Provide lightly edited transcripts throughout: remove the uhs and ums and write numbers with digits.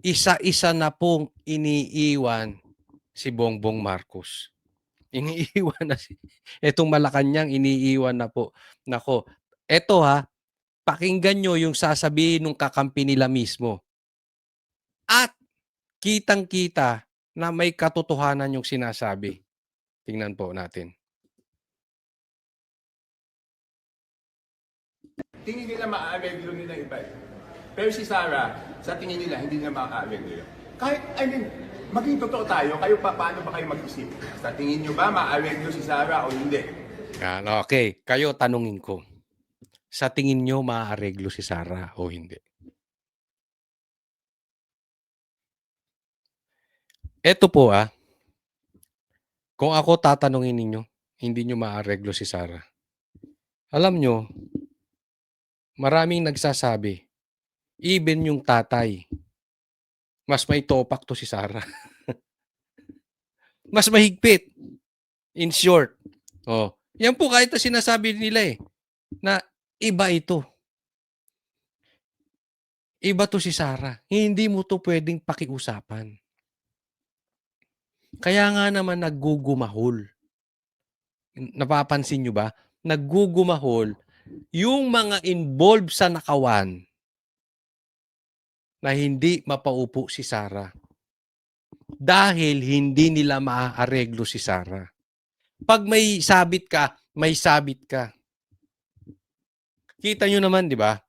isa-isa na pong iniiwan si Bongbong Marcos. Iniiwan na etong Malacanang iniiwan na po. Nako, eto pakinggan nyo yung sasabihin ng kakampi nila mismo. At kitang-kita na may katotohanan yung sinasabi. Tingnan po natin. Tingin nila maaareglo nila iba. Pero si Sara, sa tingin nila, hindi nila maaareglo. Kahit, maging totoo tayo, kayo paano ba kayo mag-isip? Sa tingin nyo ba maaareglo si Sara o hindi? Okay, kayo tanungin ko. Sa tingin nyo maaareglo si Sara o hindi? Eto po kung ako tatanungin ninyo, hindi nyo maaareglo si Sara. Alam nyo, maraming nagsasabi, even yung tatay, mas may topak to si Sara. Mas mahigpit. In short. Yan po kahit na sinasabi nila na iba ito. Iba to si Sara. Hindi mo to pwedeng pakiusapan. Kaya nga naman naggugumahol. Napapansin nyo ba? Naggugumahol yung mga involved sa nakawan na hindi mapaupo si Sara. Dahil hindi nila maaareglo si Sara. Pag may sabit ka, may sabit ka. Kita nyo naman, di ba?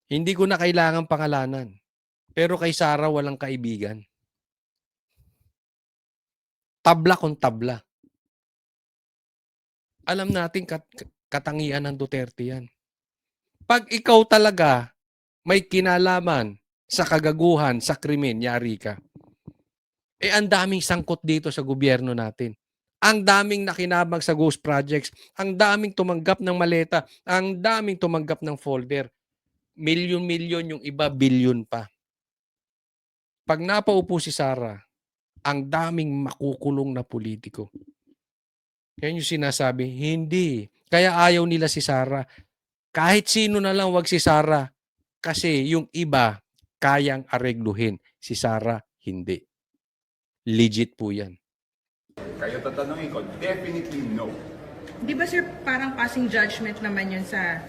Hindi ko na kailangan pangalanan. Pero kay Sara walang kaibigan. Tabla kung tabla. Alam natin katangian ng Duterte yan. Pag ikaw talaga may kinalaman sa kagaguhan, sa krimen, yari ka. Ang daming sangkot dito sa gobyerno natin. Ang daming nakinabang sa ghost projects. Ang daming tumanggap ng maleta. Ang daming tumanggap ng folder. Milyon-milyon, yung iba bilyon pa. Pag napaupo si Sara, ang daming makukulong na politiko. Yan yung sinasabi, hindi. Kaya ayaw nila si Sara. Kahit sino na lang wag si Sara. Kasi yung iba, kayang aregluhin. Si Sara, hindi. Legit po yan. Kayo tatanungin ko, definitely no. Di ba sir, parang passing judgment naman yun sa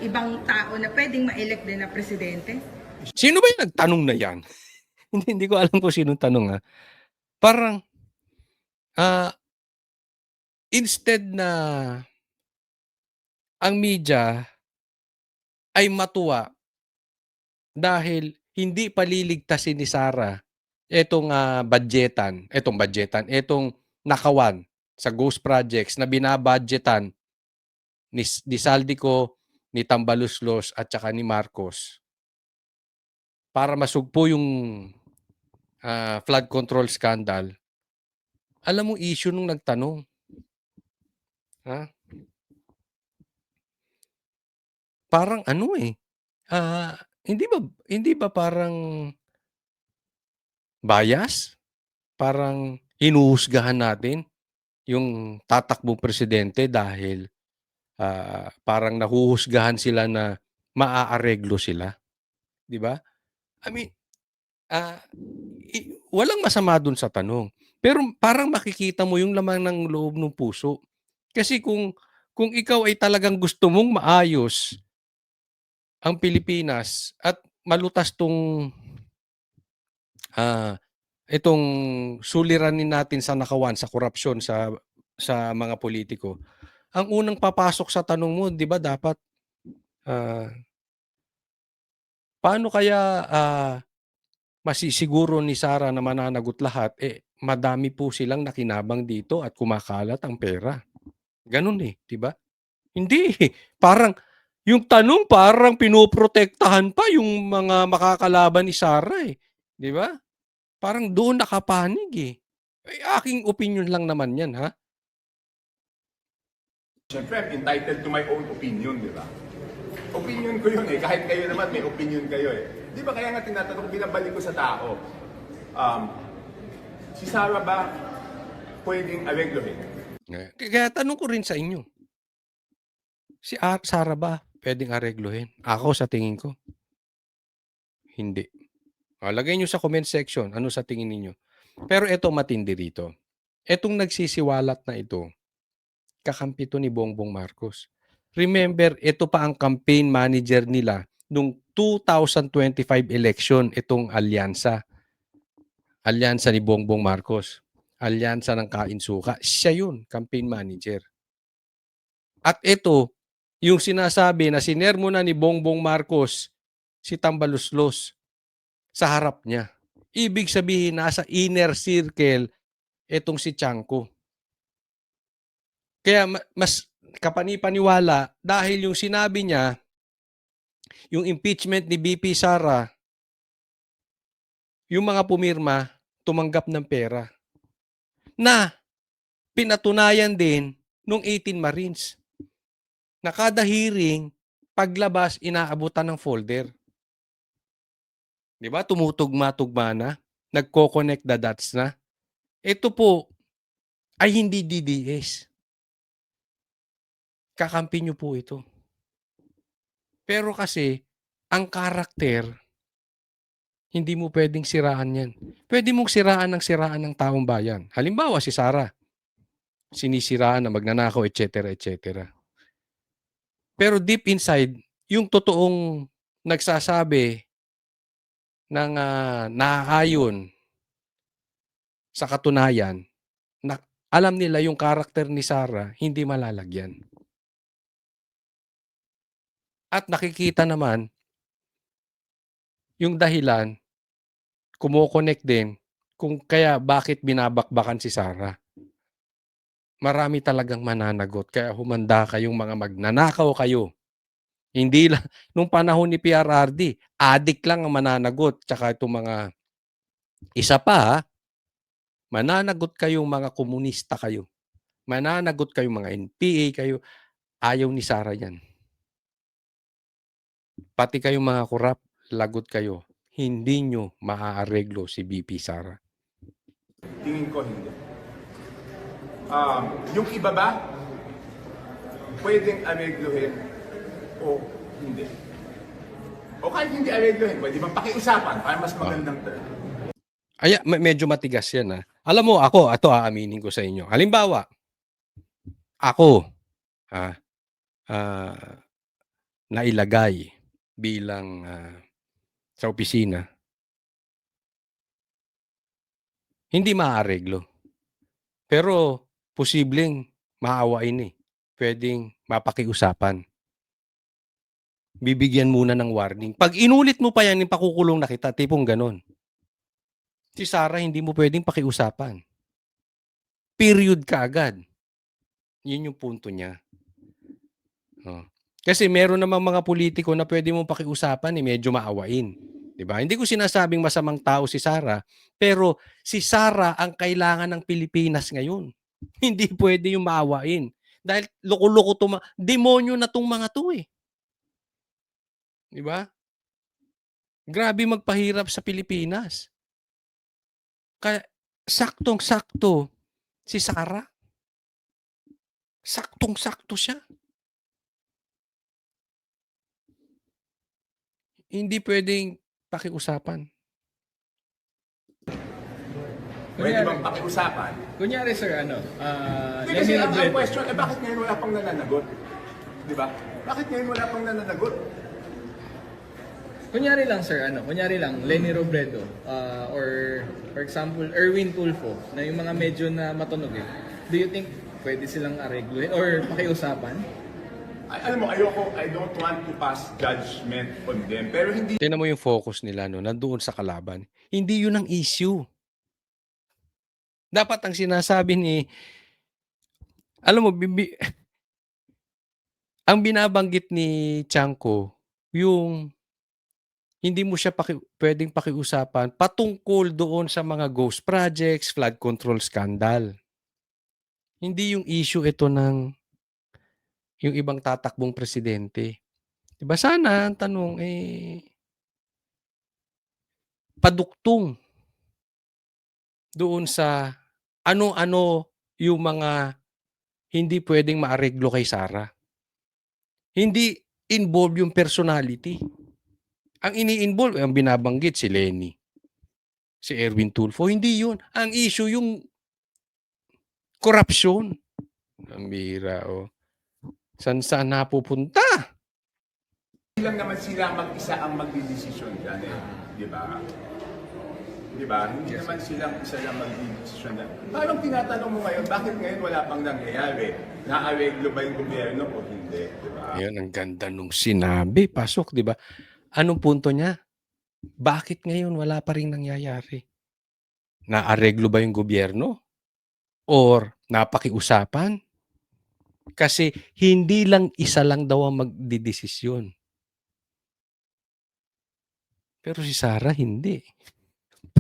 ibang tao na pwedeng ma-elect din na presidente? Sino ba yung nagtanong na yan? Hindi ko alam kung sinong tanong Parang, instead na ang media ay matuwa dahil hindi paliligtasin ni Sara etong nakawan sa ghost projects na binabudgetan ni Saldico, ni Tambaluslos at saka ni Marcos para masugpo yung flood control scandal. Alam mo issue nung nagtanong. Parang hindi ba parang bias? Parang hinuhusgahan natin yung tatakbong presidente dahil parang nahuhusgahan sila na maaareglo sila. Di ba? I mean, walang masama dun sa tanong. Pero parang makikita mo yung laman ng loob ng puso. Kasi kung ikaw ay talagang gusto mong maayos ang Pilipinas at malutas itong suliranin natin sa nakawan, sa korupsyon, sa mga politiko, ang unang papasok sa tanong mo, di ba dapat, paano kaya masisiguro ni Sara na mananagot lahat? Madami po silang nakinabang dito at kumakalat ang pera. Ganun di ba? Hindi. Parang, yung tanong parang pinoprotektahan pa yung mga makakalaban ni Sara Di ba? Parang doon nakapanig aking opinion lang naman yan, Siyempre, I'm entitled to my own opinion, di ba? Opinion ko yun kahit kayo naman may opinion kayo Di ba kaya nga tinatanong, binabalik ko sa tao, si Sara ba pwedeng areglohin? Kaya tanong ko rin sa inyo, si Sara ba pwedeng areglohin? Ako sa tingin ko, hindi. Lagay nyo sa comment section, ano sa tingin ninyo. Pero eto matindi rito. Etong nagsisiwalat na ito, kakampi to ni Bongbong Marcos. Remember, ito pa ang campaign manager nila nung 2025 election, itong alyansa. Alyansa ni Bongbong Marcos. Alyansa ng Kainsuka. Siya yun, campaign manager. At ito, yung sinasabi na sinermo na ni Bongbong Marcos si Tambaluslos sa harap niya. Ibig sabihin, nasa inner circle itong si Tiangco. Kaya mas kapanipaniwala dahil yung sinabi niya, yung impeachment ni BP Sara, yung mga pumirma, tumanggap ng pera. Na pinatunayan din nung 18 Marines. Na kada hearing, paglabas, inaabutan ng folder. Di ba? Tumutugma-tugma na. Nagko-connect the dots na. Ito po ay hindi DDS. Kakampi nyo po ito. Pero kasi, ang karakter, hindi mo pwedeng siraan yan. Pwede mong siraan ng taong bayan. Halimbawa, si Sara. Sinisiraan na magnanakaw, etc. etc. Pero deep inside, yung totoong nagsasabi ng naaayon sa katunayan, na alam nila yung karakter ni Sara, hindi malalagyan. At nakikita naman, yung dahilan, kumo-connect din kung kaya bakit binabakbakan si Sara. Marami talagang mananagot, kaya humanda kayong mga magnanakaw kayo. Hindi lang, nung panahon ni PRRD, adik lang ang mananagot, tsaka itong mga, isa pa, mananagot kayong mga komunista kayo. Mananagot kayong mga NPA kayo. Ayaw ni Sara yan. Pati kayong mga korap, lagot kayo. Hindi nyo maaareglo si BP Sara. Tingin ko hindi. Yung iba ba, pwedeng areglohin o hindi? O kahit hindi areglohin, pwede bang pakiusapan para mas magandang term? Medyo matigas yan. Alam mo, ako, ito aaminin ko sa inyo. Halimbawa, ako, nailagay bilang sa opisina, hindi maaareglo. Pero posibleng maawain Pwedeng mapakiusapan. Bibigyan muna ng warning. Pag inulit mo pa yan, pakukulong na kita, tipong ganon. Si Sara, hindi mo pwedeng pakiusapan. Period ka agad. Yun yung punto niya. Kasi meron namang mga politiko na pwede mong pakiusapan, medyo maawain. Diba? Hindi ko sinasabing masamang tao si Sara, pero si Sara ang kailangan ng Pilipinas ngayon. Hindi pwede yung maawain. Dahil loko-loko demonyo na tong mga to Diba? Grabe magpahirap sa Pilipinas. Kaya saktong-sakto si Sara. Saktong-sakto siya. Hindi pwedeng pakiusapan. Pwede bang pakiusapan? Kunyari sir, Kasi ang question, bakit ngayon wala pang nananagot? Di ba? Bakit ngayon wala pang nananagot? kunyari lang sir, kunyari lang, Lenny Robredo, or for example, Erwin Tulfo, na yung mga medyo na matunog Do you think pwede silang aregluhin or pakiusapan? Alam mo, I don't want to pass judgment on them. Pero hindi Tingnan mo yung focus nila, nandoon sa kalaban. Hindi yun ang issue. Dapat ang sinasabi alam mo, ang binabanggit ni Tiangco, yung hindi mo siya pwedeng pakiusapan patungkol doon sa mga ghost projects, flood control scandal. Hindi yung issue ito ng yung ibang tatakbong presidente. Diba sana ang tanong paduktong doon sa ano-ano yung mga hindi pwedeng maareglo kay Sara. Hindi involve yung personality. Ang ini-involve, ang binabanggit si Lenny. si Erwin Tulfo. Hindi yun. Ang issue yung korupsyon. Ang bihira, oh. Saan napupunta? Hindi lang naman sila mag-isa ang magdidesisyon dyan eh. Di ba? Di ba? Hindi naman silang isa lang magdidesisyon dyan. Parang tinatanong mo ngayon, bakit ngayon wala pang nangyayari? Naareglo ba yung gobyerno o hindi? Di ba? Ayun, ang ganda nung sinabi. Pasok, di ba? Anong punto niya? Bakit ngayon wala pa rin nangyayari? Naareglo ba yung gobyerno? Or napakiusapan? Kasi hindi lang isa lang daw ang magdidesisyon. Pero si Sarah hindi.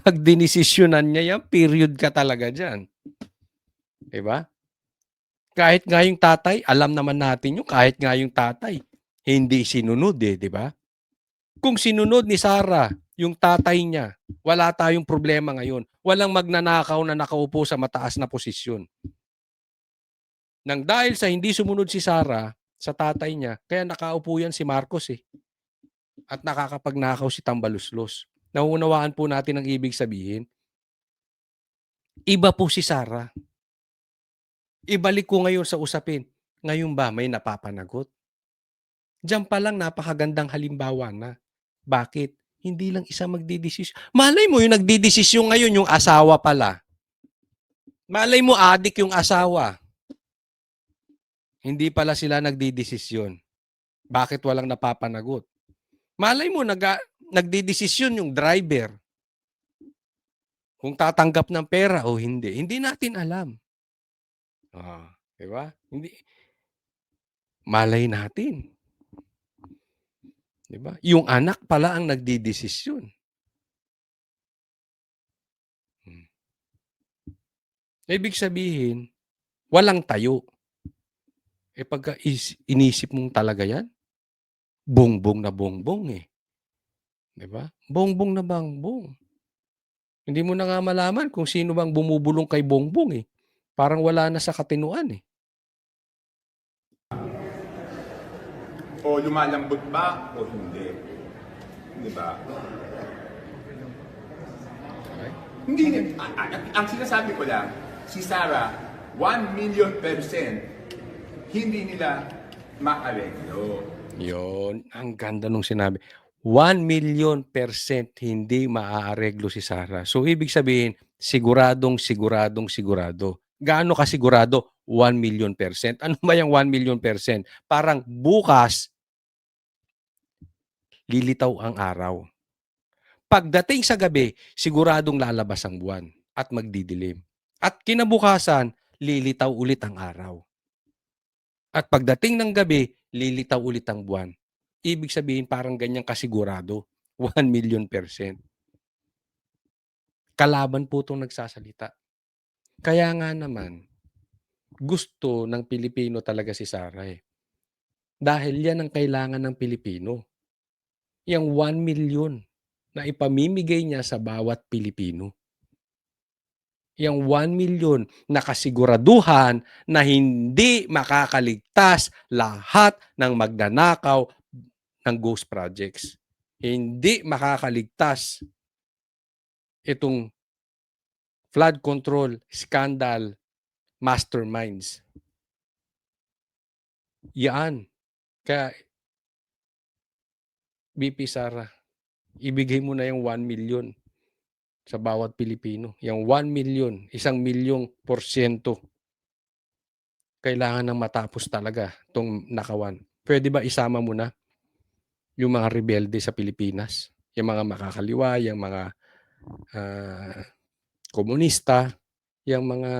Pag dinesisyonan niya yan, period ka talaga dyan. Diba? Kahit nga yung tatay, alam naman natin yung kahit nga yung tatay, hindi sinunod eh, di ba? Kung sinunod ni Sarah, yung tatay niya, wala tayong problema ngayon. Walang magnanakaw na nakaupo sa mataas na posisyon. Nang dahil sa hindi sumunod si Sarah sa tatay niya, kaya nakaupo yan si Marcos eh. At nakakapagnakaw si Tambaluslos. Nauunawaan po natin ang ibig sabihin. Iba po si Sarah. Ibalik ko ngayon sa usapin. Ngayon ba may napapanagot? Diyan pa lang napakagandang halimbawa na. Bakit? Hindi lang isa magdidesisyon. Malay mo yung nagdidesisyon ngayon yung asawa pala. Malay mo adik yung asawa. Hindi pala sila nagdidesisyon. Bakit walang napapanagot? Malay mo nagdidesisyon yung driver. Kung tatanggap ng pera o hindi. Hindi natin alam. Di ba? Hindi. Malay natin. Di ba? Yung anak pala ang nagdidesisyon. Ibig sabihin, walang tayo. Pagka inisip mong talaga yan, bongbong na bongbong eh. Di ba? Bongbong na bongbong. Hindi mo na nga malaman kung sino bang bumubulong kay bongbong eh. Parang wala na sa katinuan eh. O lumalambot ba o hindi? Di ba? Hindi. Ang sinasabi ko lang, si Sarah, 1,000,000% hindi nila maareglo. Yon, ang ganda nung sinabi. 1,000,000% hindi maaareglo si Sarah. So, ibig sabihin, sigurado. Gaano ka sigurado? 1,000,000%. Ano ba yung 1,000,000%? Parang bukas, lilitaw ang araw. Pagdating sa gabi, siguradong lalabas ang buwan at magdidilim. At kinabukasan, lilitaw ulit ang araw. At pagdating ng gabi, lilitaw ulit ang buwan. Ibig sabihin parang ganyang kasigurado. 1,000,000%. Kalaban po itong nagsasalita. Kaya nga naman, gusto ng Pilipino talaga si Sarah eh. Dahil yan ang kailangan ng Pilipino. Yang 1,000,000 na ipamimigay niya sa bawat Pilipino. Yang 1,000,000 na kasiguraduhan na hindi makakaligtas lahat ng magnanakaw ng ghost projects. Hindi makakaligtas itong flood control scandal masterminds. Yan. Kaya BP Sara, ibigay mo na yung 1,000,000 sa bawat Pilipino. Yung 1,000,000, 1,000,000%. Kailangan nang matapos talaga itong nakawan. Pwede ba isama mo na yung mga rebelde sa Pilipinas? Yung mga makakaliwa, yung mga komunista, yung mga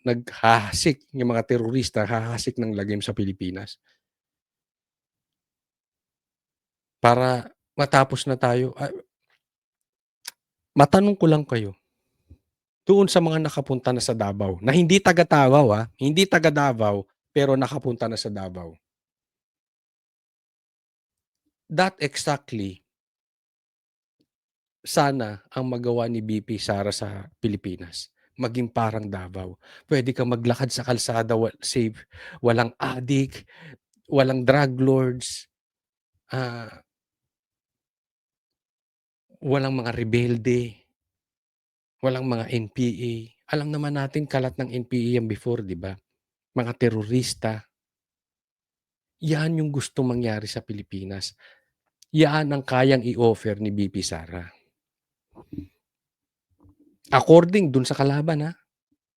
naghahasik, yung mga terorista, hahasik ng lagim sa Pilipinas. Para matapos na tayo. Matanong ko lang kayo, doon sa mga nakapunta na sa Davao, na hindi taga Davao hindi taga Davao, pero nakapunta na sa Davao. That exactly, sana ang magawa ni BP Sara sa Pilipinas. Maging parang Davao. Pwede kang maglakad sa kalsada, safe, walang addict, walang drug lords, walang mga rebelde. Walang mga NPA. Alam naman natin kalat ng NPA yan before, di ba? Mga terorista. Yan yung gusto mangyari sa Pilipinas. Yan ang kayang i-offer ni BP Sara. According dun sa kalaban, ha?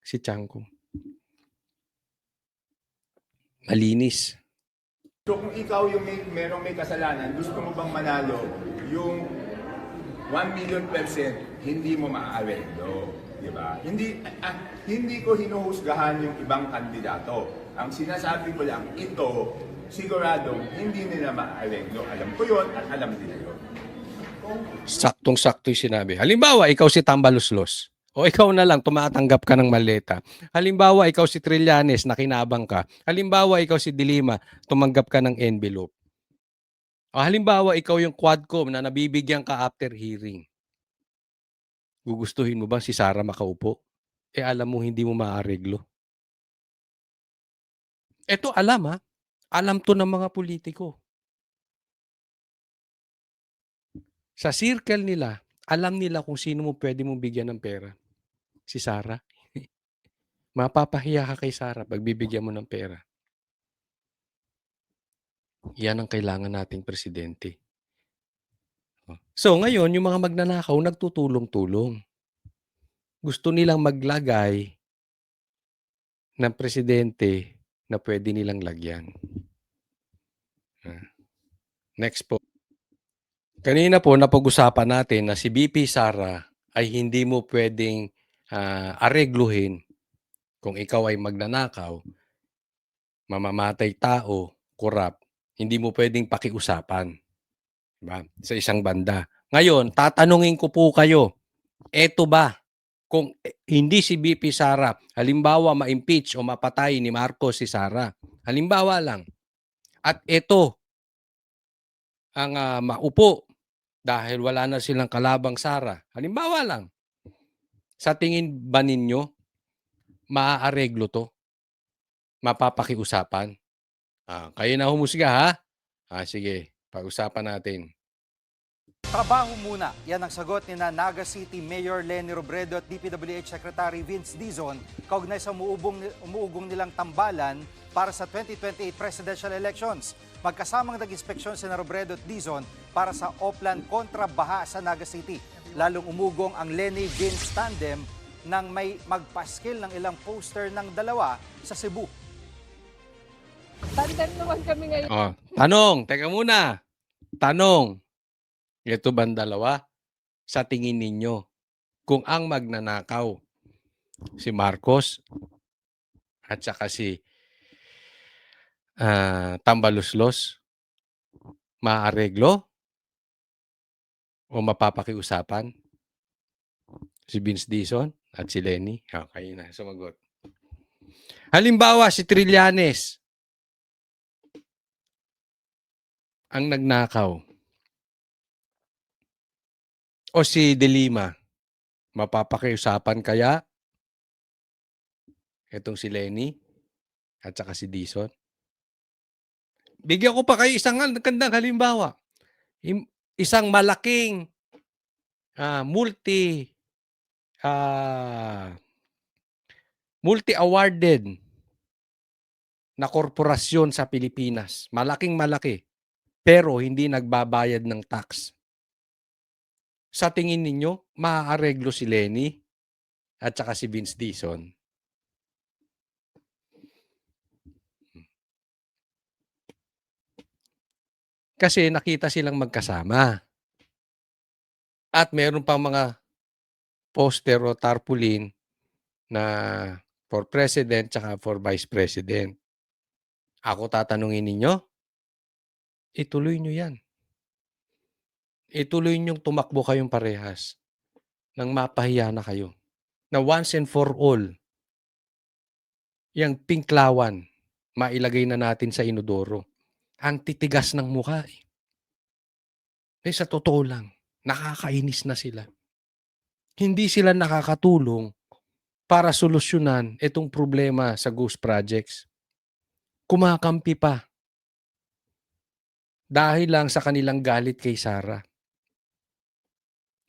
Si Chanco. Malinis. So kung ikaw yung merong may kasalanan, gusto mo bang manalo yung 1,000,000%, hindi mo maaarendo, di ba? Hindi ko hinuhusgahan yung ibang kandidato. Ang sinasabi ko lang, ito, siguradong hindi nila maaarendo. Alam ko yon at alam nila yon. Saktong-sakto yung sinabi. Halimbawa, ikaw si Tambaluslos. O ikaw na lang, tumatanggap ka ng maleta. Halimbawa, ikaw si Trillanes, nakinabang ka. Halimbawa, ikaw si Dilima, tumanggap ka ng envelope. O halimbawa, ikaw yung Quadcom na nabibigyan ka after hearing. Gugustuhin mo ba si Sara makaupo? Alam mo hindi mo maareglo. Ito alam, ha? Alam to ng mga politiko. Sa circle nila, alam nila kung sino mo pwede mong bigyan ng pera. Si Sara. Mapapahiya ka kay Sara pag bibigyan mo ng pera. Yan ang kailangan nating presidente. So ngayon, yung mga magnanakaw, nagtutulong-tulong. Gusto nilang maglagay ng presidente na pwede nilang lagyan. Next po. Kanina po, napag-usapan natin na si BP Sara ay hindi mo pwedeng aregluhin kung ikaw ay magnanakaw, mamamatay tao, korap, hindi mo pwedeng pakiusapan. Diba? Sa isang banda. Ngayon, tatanungin ko po kayo, eto ba, kung hindi si BP Sara, halimbawa ma-impeach o mapatay ni Marcos si Sara, halimbawa lang, at eto ang maupo dahil wala na silang kalabang Sara, halimbawa lang, sa tingin ba ninyo, maaareglo to? Mapapakiusapan? Kayo na humusga, ha? Sige, pag-usapan natin. Trabaho muna. Yan ang sagot ni Naga City Mayor Leni Robredo at DPWH Secretary Vince Dizon kaugnay sa umuugong nilang tambalan para sa 2028 presidential elections. Magkasamang nag-inspeksyon si Robredo at Dizon para sa Oplan kontra baha sa Naga City. Lalong umugong ang Leni-Vince tandem nang may magpaskil ng ilang poster ng dalawa sa Cebu. Tandem naman kami ngayon. Tanong, teka muna. Tanong, ito bang dalawa? Sa tingin ninyo, kung ang magnanakaw, si Marcos at saka si Tambaluslos, maareglo o mapapakiusapan? Si Vince Dizon at si Leni? Kayo na, sumagot. Halimbawa, si Trillanes ang nagnakaw. O si Dilima, mapapakiusapan kaya itong si Leni at saka si Dizon? Bigyan ko pa kayo isang gandang halimbawa. Isang malaking multi-awarded na korporasyon sa Pilipinas. Malaking-malaki. Pero hindi nagbabayad ng tax. Sa tingin ninyo, maaareglo si Leni at saka si Vince Dizon? Kasi nakita silang magkasama. At meron pang mga poster o tarpaulin na for president tsaka for vice president. Ako tatanungin ninyo, ituloy nyo yan. Ituloy nyong tumakbo kayong parehas nang mapahiya na kayo. Na once and for all, yung pinklawan, mailagay na natin sa inodoro. Ang titigas ng mukha. Sa totoo lang, nakakainis na sila. Hindi sila nakakatulong para solusyonan itong problema sa ghost projects. Kumakampi pa. Dahil lang sa kanilang galit kay Sara.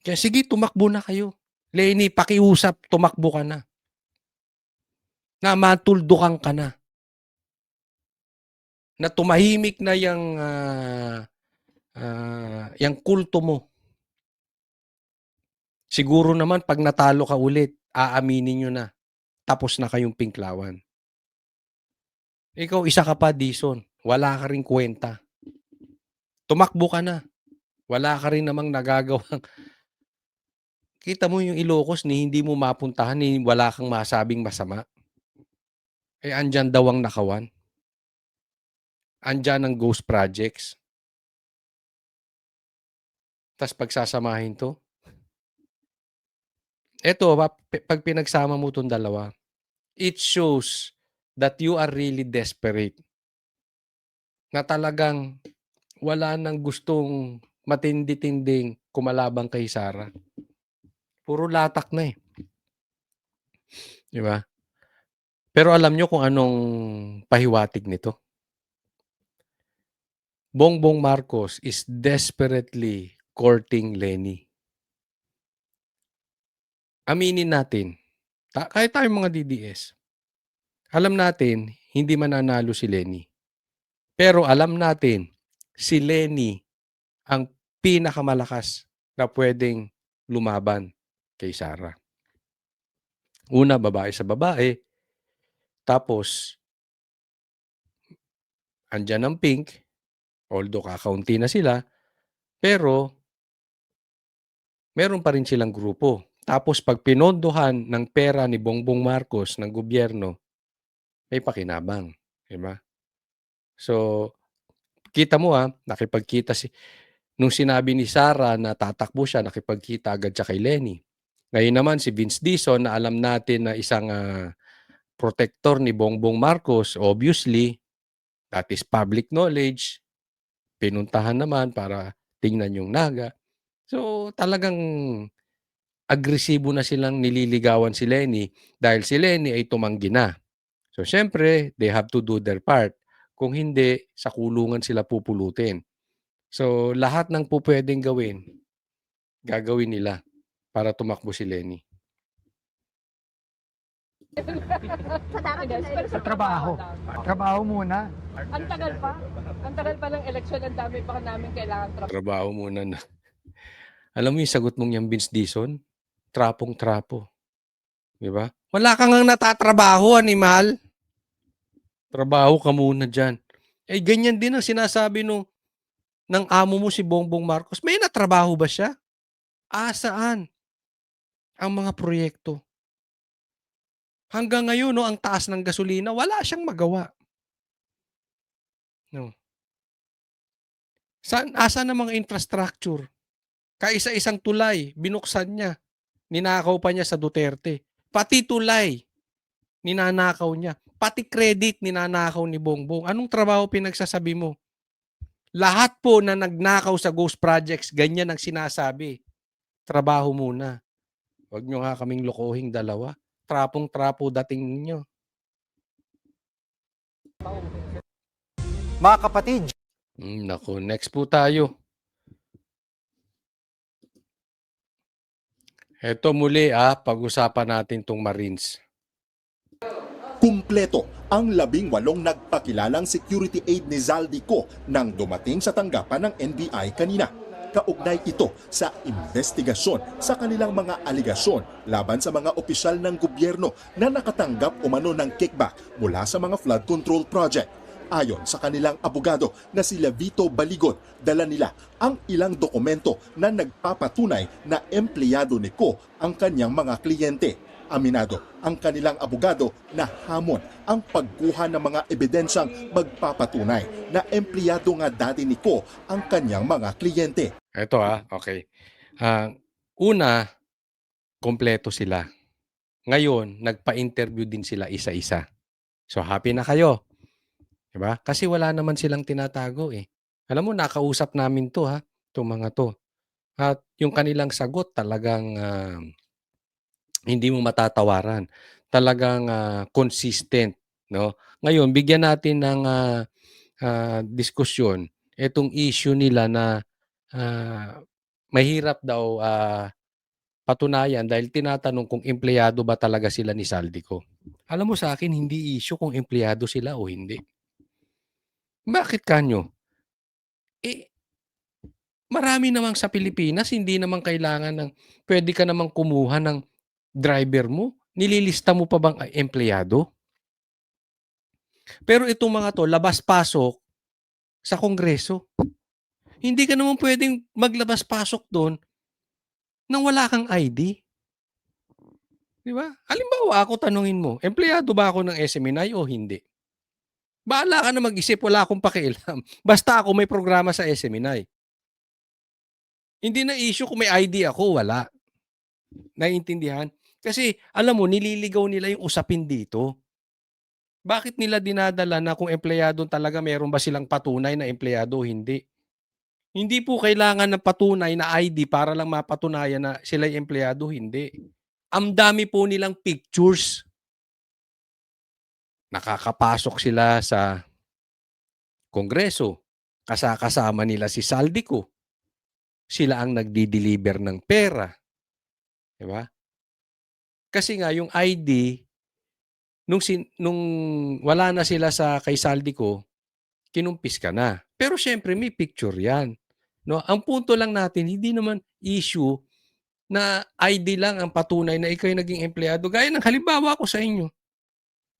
Kaya sige, tumakbo na kayo. Lenny, pakiusap, tumakbo ka na. Na matuldukan ka na. Na tumahimik na yung kulto mo. Siguro naman pag natalo ka ulit, aaminin nyo na. Tapos na kayong pinklawan. Ikaw, isa ka pa, Dison. Wala ka rin kwenta. Tumakbo ka na. Wala ka rin namang nagagawang. Kita mo yung Ilocos ni hindi mo mapuntahan ni wala kang masabing masama. Eh, andyan daw ang nakawan. Andyan ang ghost projects. Tapos pagsasamahin to. Eto, pag pinagsama mo itong dalawa, it shows that you are really desperate. Na talagang wala nang gustong matindi-tinding kumalabang kay Sara. Puro latak na eh. Di ba? Pero alam nyo kung anong pahiwatig nito? Bongbong Marcos is desperately courting Lenny. Aminin natin, kahit tayong mga DDS, alam natin, hindi mananalo si Lenny. Pero alam natin, si Lenny ang pinakamalakas na pwedeng lumaban kay Sara. Una, babae sa babae. Tapos, andyan ang Pink. Although kakaunti na sila. Pero, meron pa rin silang grupo. Tapos, pag pinondohan ng pera ni Bongbong Marcos ng gobyerno, may pakinabang. Diba? So, kita mo nakipagkita nung sinabi ni Sara na tatakbo siya, nakipagkita agad siya kay Lenny. Ngayon naman si Vince Dizon na alam natin na isang protector ni Bongbong Marcos, obviously, that is public knowledge, pinuntahan naman para tingnan yung naga. So talagang agresibo na silang nililigawan si Lenny dahil si Lenny ay tumanggi na. So syempre, they have to do their part. Kung hindi, sa kulungan sila pupulutin. So lahat ng pupwedeng gawin, gagawin nila para tumakbo si Lenny. Sa trabaho. Trabaho muna. Ang tagal pa. Ang tagal pa ng eleksyon. Ang dami pa namin kailangan Trabaho muna na. Alam mo yung sagot mong yung Vince Dizon? Trapong-trapo. Di ba? Wala kang nga natatrabaho, animal. Trabaho ka muna dyan. Eh, ganyan din ang sinasabi ng amo mo si Bongbong Marcos. May natrabaho ba siya? Saan? Ang mga proyekto. Hanggang ngayon, ang taas ng gasolina, wala siyang magawa. No. Asan ang mga infrastructure? Kaisa-isang tulay, binuksan niya. Ninakaw pa niya sa Duterte. Pati tulay, ninanakaw niya. Pati credit, ninanakaw ni Bongbong. Anong trabaho pinagsasabi mo? Lahat po na nagnakaw sa ghost projects, ganyan ang sinasabi. Trabaho muna. Huwag nyo nga kaming lokohing dalawa. Trapong-trapo dating ninyo. Mga kapatid, Naku, next po tayo. Ito muli pag-usapan natin tong Marines. Kumpleto ang 18 nagpakilalang security aid ni Zaldico nang dumating sa tanggapan ng NBI kanina. Kaugnay ito sa investigasyon sa kanilang mga aligasyon laban sa mga opisyal ng gobyerno na nakatanggap umano ng kickback mula sa mga flood control project. Ayon sa kanilang abogado na sila Vito Baligon, dala nila ang ilang dokumento na nagpapatunay na empleyado ni Ko ang kanyang mga kliyente. Aminado ang kanilang abogado na hamon ang pagkuha ng mga ebidensyang magpapatunay na empleyado nga dati ni Ko ang kanyang mga kliyente. Ito okay. Una, kompleto sila. Ngayon, nagpa-interview din sila isa-isa. So happy na kayo. Diba? Kasi wala naman silang tinatago eh. Alam mo, nakausap namin to itong mga to. At yung kanilang sagot talagang hindi mo matatawaran. Talagang consistent, no? Ngayon, bigyan natin ng diskusyon itong issue nila na mahirap daw patunayan dahil tinatanong kung empleyado ba talaga sila ni Saldico. Alam mo sa akin, hindi issue kung empleyado sila o hindi. Bakit kanyo? Eh, marami namang sa Pilipinas, hindi naman kailangan ng, pwede ka namang kumuha ng driver mo. Nililista mo pa bang empleyado? Pero itong mga to, labas-pasok sa Kongreso. Hindi ka naman pwedeng maglabas-pasok doon nang wala kang ID. Di ba? Halimbawa, ako tanungin mo, empleyado ba ako ng SMNI o hindi? Bahala ka na mag-isip, wala akong pakialam. Basta ako may programa sa SMNI. Hindi na issue kung may ID ako, wala. Naiintindihan? Kasi, alam mo, nililigaw nila yung usapin dito. Bakit nila dinadala na kung empleyado talaga meron ba silang patunay na empleyado o hindi? Hindi po kailangan ng patunay na ID para lang mapatunayan na sila'y empleyado, hindi. Ang dami po nilang pictures. Nakakapasok sila sa Kongreso. Kasama nila si Saldico. Sila ang nagdi-deliver ng pera. Diba? Kasi nga yung ID, nung wala na sila sa kay Saldico, kinumpis ka na. Pero syempre may picture yan. No? Ang punto lang natin, hindi naman issue na ID lang ang patunay na ikaw ay naging empleyado. Gaya ng halimbawa ko sa inyo.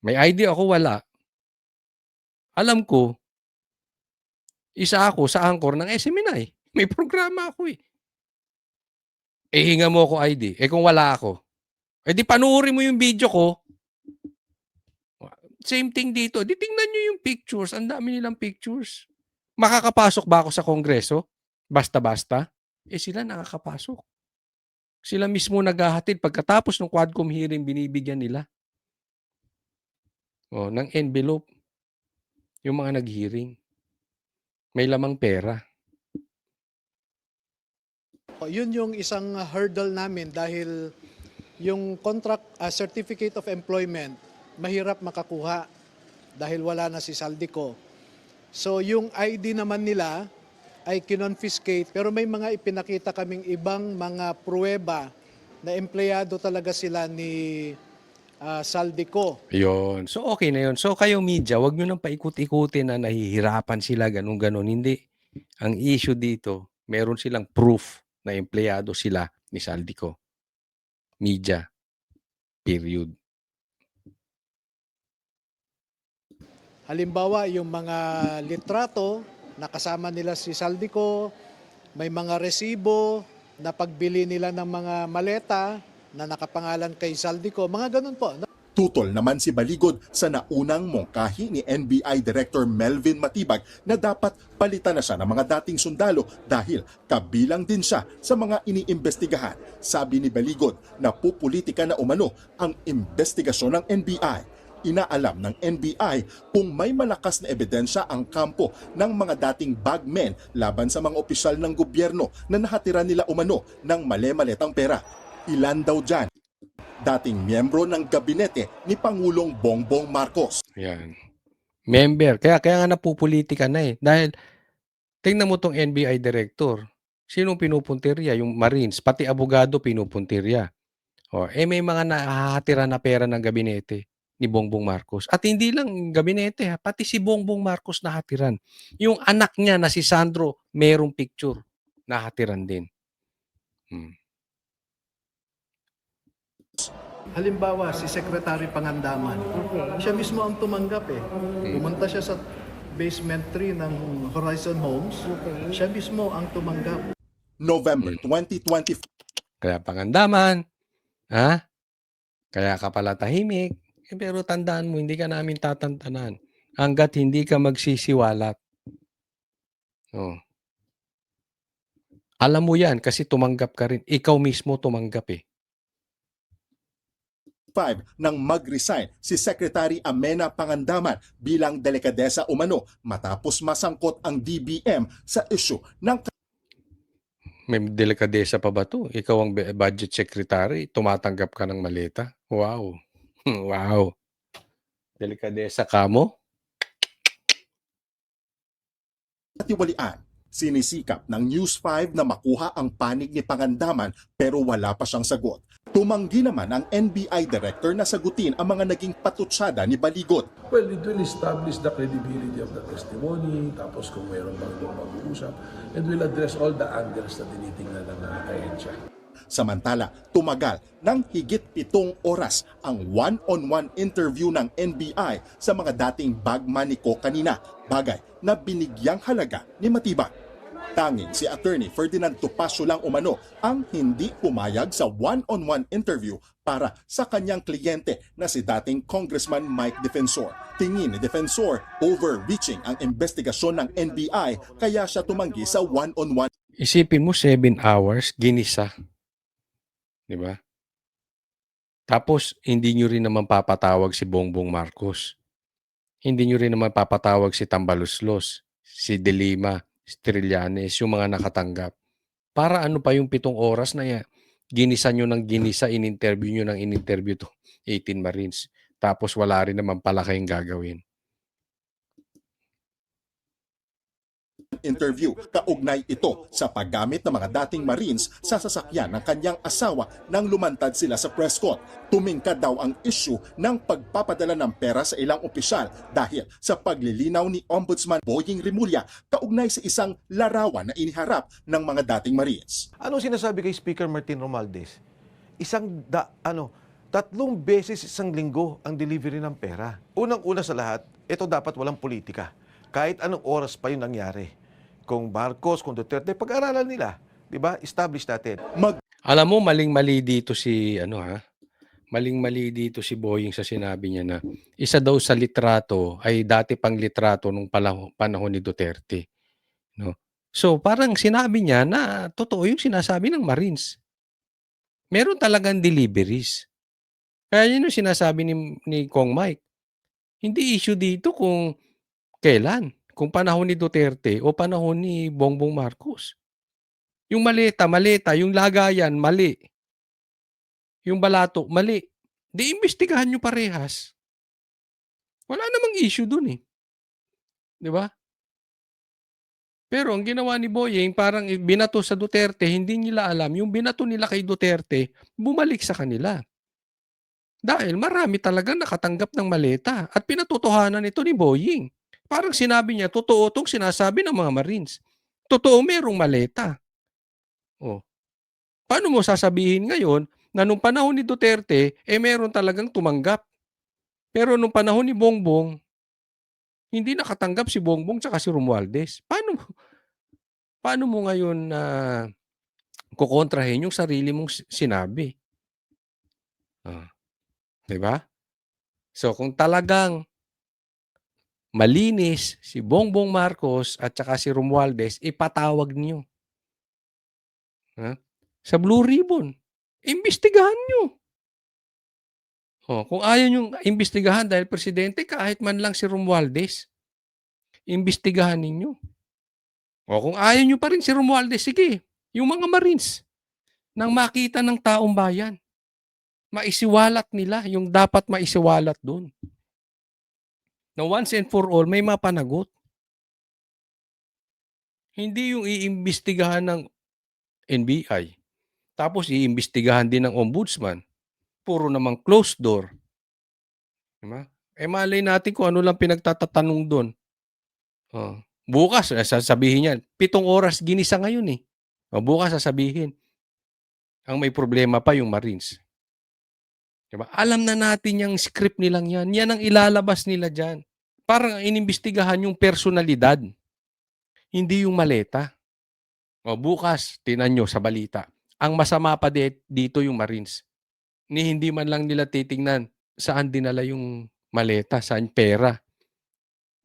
May ID ako, wala. Alam ko, isa ako sa anchor ng SMNI. May programa ako eh. Hinga mo ako ID. Kung wala ako, di panuuri mo yung video ko. Same thing dito. Di tingnan nyo yung pictures. Ang dami nilang pictures. Makakapasok ba ako sa Kongreso? Basta-basta? Sila nakakapasok. Sila mismo naghahatid. Pagkatapos ng Quadcom hearing, binibigyan nila. Ng envelope. Yung mga nag-hearing. May lamang pera. Yun yung isang hurdle namin dahil yung certificate of employment, mahirap makakuha dahil wala na si Saldico. So yung ID naman nila ay kinonfiscate pero may mga ipinakita kaming ibang mga pruweba na empleyado talaga sila ni Saldico. Yun. So okay na yun. So kayo media, wag nyo nang paikot-ikutin na nahihirapan sila, ganun-ganon. Hindi. Ang issue dito, meron silang proof na empleyado sila ni Saldico. Media. Period. Halimbawa, yung mga litrato na kasama nila si Saldico, may mga resibo na pagbili nila ng mga maleta na nakapangalan kay Saldico, mga ganun po. Tutol naman si Baligod sa naunang mungkahi ni NBI Director Melvin Matibag na dapat palitan na siya ng mga dating sundalo dahil kabilang din siya sa mga iniimbestigahan. Sabi ni Baligod na pupulitika na umano ang investigasyon ng NBI. Inaalam ng NBI kung may malakas na ebidensya ang kampo ng mga dating bagmen laban sa mga opisyal ng gobyerno na nahatira nila umano ng male-maletang pera. Ilan daw dyan? Dating miyembro ng gabinete ni Pangulong Bongbong Marcos. Yan. Member. Kaya nga napupulitika na eh. Dahil, tingnan mo tong NBI director. Sinong pinupuntirya? Yung Marines. Pati abogado pinupuntirya. May mga nahahatira na pera ng gabinete ni Bongbong Marcos. At hindi lang gabinete, pati si Bongbong Marcos nahatiran. Yung anak niya na si Sandro, merong picture. Nahatiran din. Halimbawa, si Secretary Pangandaman, siya mismo ang tumanggap eh. Pumunta siya sa basement 3 ng Horizon Homes, siya mismo ang tumanggap. November 2024. Kaya Pangandaman, kaya ka pala tahimik. Pero tandaan mo, hindi ka namin tatantanan hanggat hindi ka magsisiwalat. Alam mo yan kasi tumanggap ka rin. Ikaw mismo tumanggap eh. Nang mag-resign si Secretary Amena Pangandaman bilang delikadesa umano matapos masangkot ang DBM sa issue ng May delikadesa pa ba to? Ikaw ang budget secretary, tumatanggap ka ng maleta? Wow. Wow. Delikadesa ka mo? katiwalian. Sinisikap ng News 5 na makuha ang panig ni Pangandaman pero wala pa siyang sagot. Tumanggi naman ang NBI director na sagutin ang mga naging patutsada ni Baligot. Well, it will establish the credibility of the testimony, tapos kung mayroon bang ibang mag-uusap, and will address all the angles na tinitingnan ng ahensya. Samantala, tumagal ng higit 7 oras ang one-on-one interview ng NBI sa mga dating bagman ni Ko kanina, bagay na binigyang halaga ni Matibag. Tanging si Attorney Ferdinand Topacio lang umano ang hindi pumayag sa one-on-one interview para sa kanyang kliyente na si dating Congressman Mike Defensor. Tingin ni Defensor, overreaching ang investigasyon ng NBI kaya siya tumanggi sa one-on-one. Isipin mo 7 hours, ginisa. Di ba? Tapos, hindi nyo rin naman papatawag si Bongbong Marcos. Hindi nyo rin naman papatawag si Tambaluslos, si De Lima, si Trillanes, yung mga nakatanggap. Para ano pa yung 7 oras na yan? Ginisa nyo ng ginisa, in-interview nyo ng in-interview to 18 Marines. Tapos wala rin naman pala kayong gagawin. Interview, kaugnay ito sa paggamit ng mga dating Marines sa sasakyan ng kanyang asawa nang lumantad sila sa press con. Tumingkad daw ang issue ng pagpapadala ng pera sa ilang opisyal dahil sa paglilinaw ni Ombudsman Boying Rimulya kaugnay sa isang larawan na iniharap ng mga dating Marines. Anong sinasabi kay Speaker Martin Romualdez? 3 beses isang linggo ang delivery ng pera. Unang-una sa lahat, ito dapat walang politika. Kahit anong oras pa yun nangyari. Kung Marcos, kung Duterte, pag-aralan nila. Diba? Establish natin. Alam mo, maling-mali dito si, maling-mali dito si Boying sa sinabi niya na isa daw sa litrato ay dati pang litrato nung panahon ni Duterte. No? So, parang sinabi niya na totoo yung sinasabi ng Marines. Meron talagang deliveries. Kaya yun yung sinasabi ni Kong Mike. Hindi issue dito kung kailan. Kung panahon ni Duterte o panahon ni Bongbong Marcos. Yung maleta, yung lagayan, mali. Yung balato, mali. Di imbestigahan nyo parehas. Wala namang issue dun eh. Di ba? Pero ang ginawa ni Boying, parang binato sa Duterte, hindi nila alam, yung binato nila kay Duterte, bumalik sa kanila. Dahil marami talaga nakatanggap ng maleta at pinatotohanan ito ni Boying. Parang sinabi niya, totoo itong sinasabi ng mga Marines. Totoo merong maleta. Oh. Paano mo sasabihin ngayon na nung panahon ni Duterte, meron talagang tumanggap. Pero nung panahon ni Bongbong, hindi nakatanggap si Bongbong tsaka si Romualdez. Paano mo ngayon kukontrahin yung sarili mong sinabi? Diba? So kung talagang malinis si Bongbong Marcos at saka si Romualdez, ipatawag niyo. Sa Blue Ribbon. Imbestigahan niyo. Kung ayaw niyong imbestigahan dahil presidente, kahit man lang si Romualdez, imbestigahan ninyo. Kung ayaw niyo pa rin si Romualdez, sige, yung mga Marines, nang makita ng taong bayan, maisiwalat nila yung dapat maisiwalat doon. Na once and for all, may mapanagot. Hindi yung iimbestigahan ng NBI. Tapos iimbestigahan din ng Ombudsman. Puro namang closed door. Diba? Malay natin kung ano lang pinagtatatanong doon. Bukas, sasabihin niya, 7 oras ginisa ngayon eh. Bukas sasabihin, ang may problema pa yung Marines. Diba? Alam na natin yung script nilang yan. Yan ang ilalabas nila dyan. Parang inimbestigahan yung personalidad. Hindi yung maleta. Bukas, tinan nyo sa balita. Ang masama pa dito yung Marines. Hindi man lang nila titingnan saan dinala yung maleta, saan pera.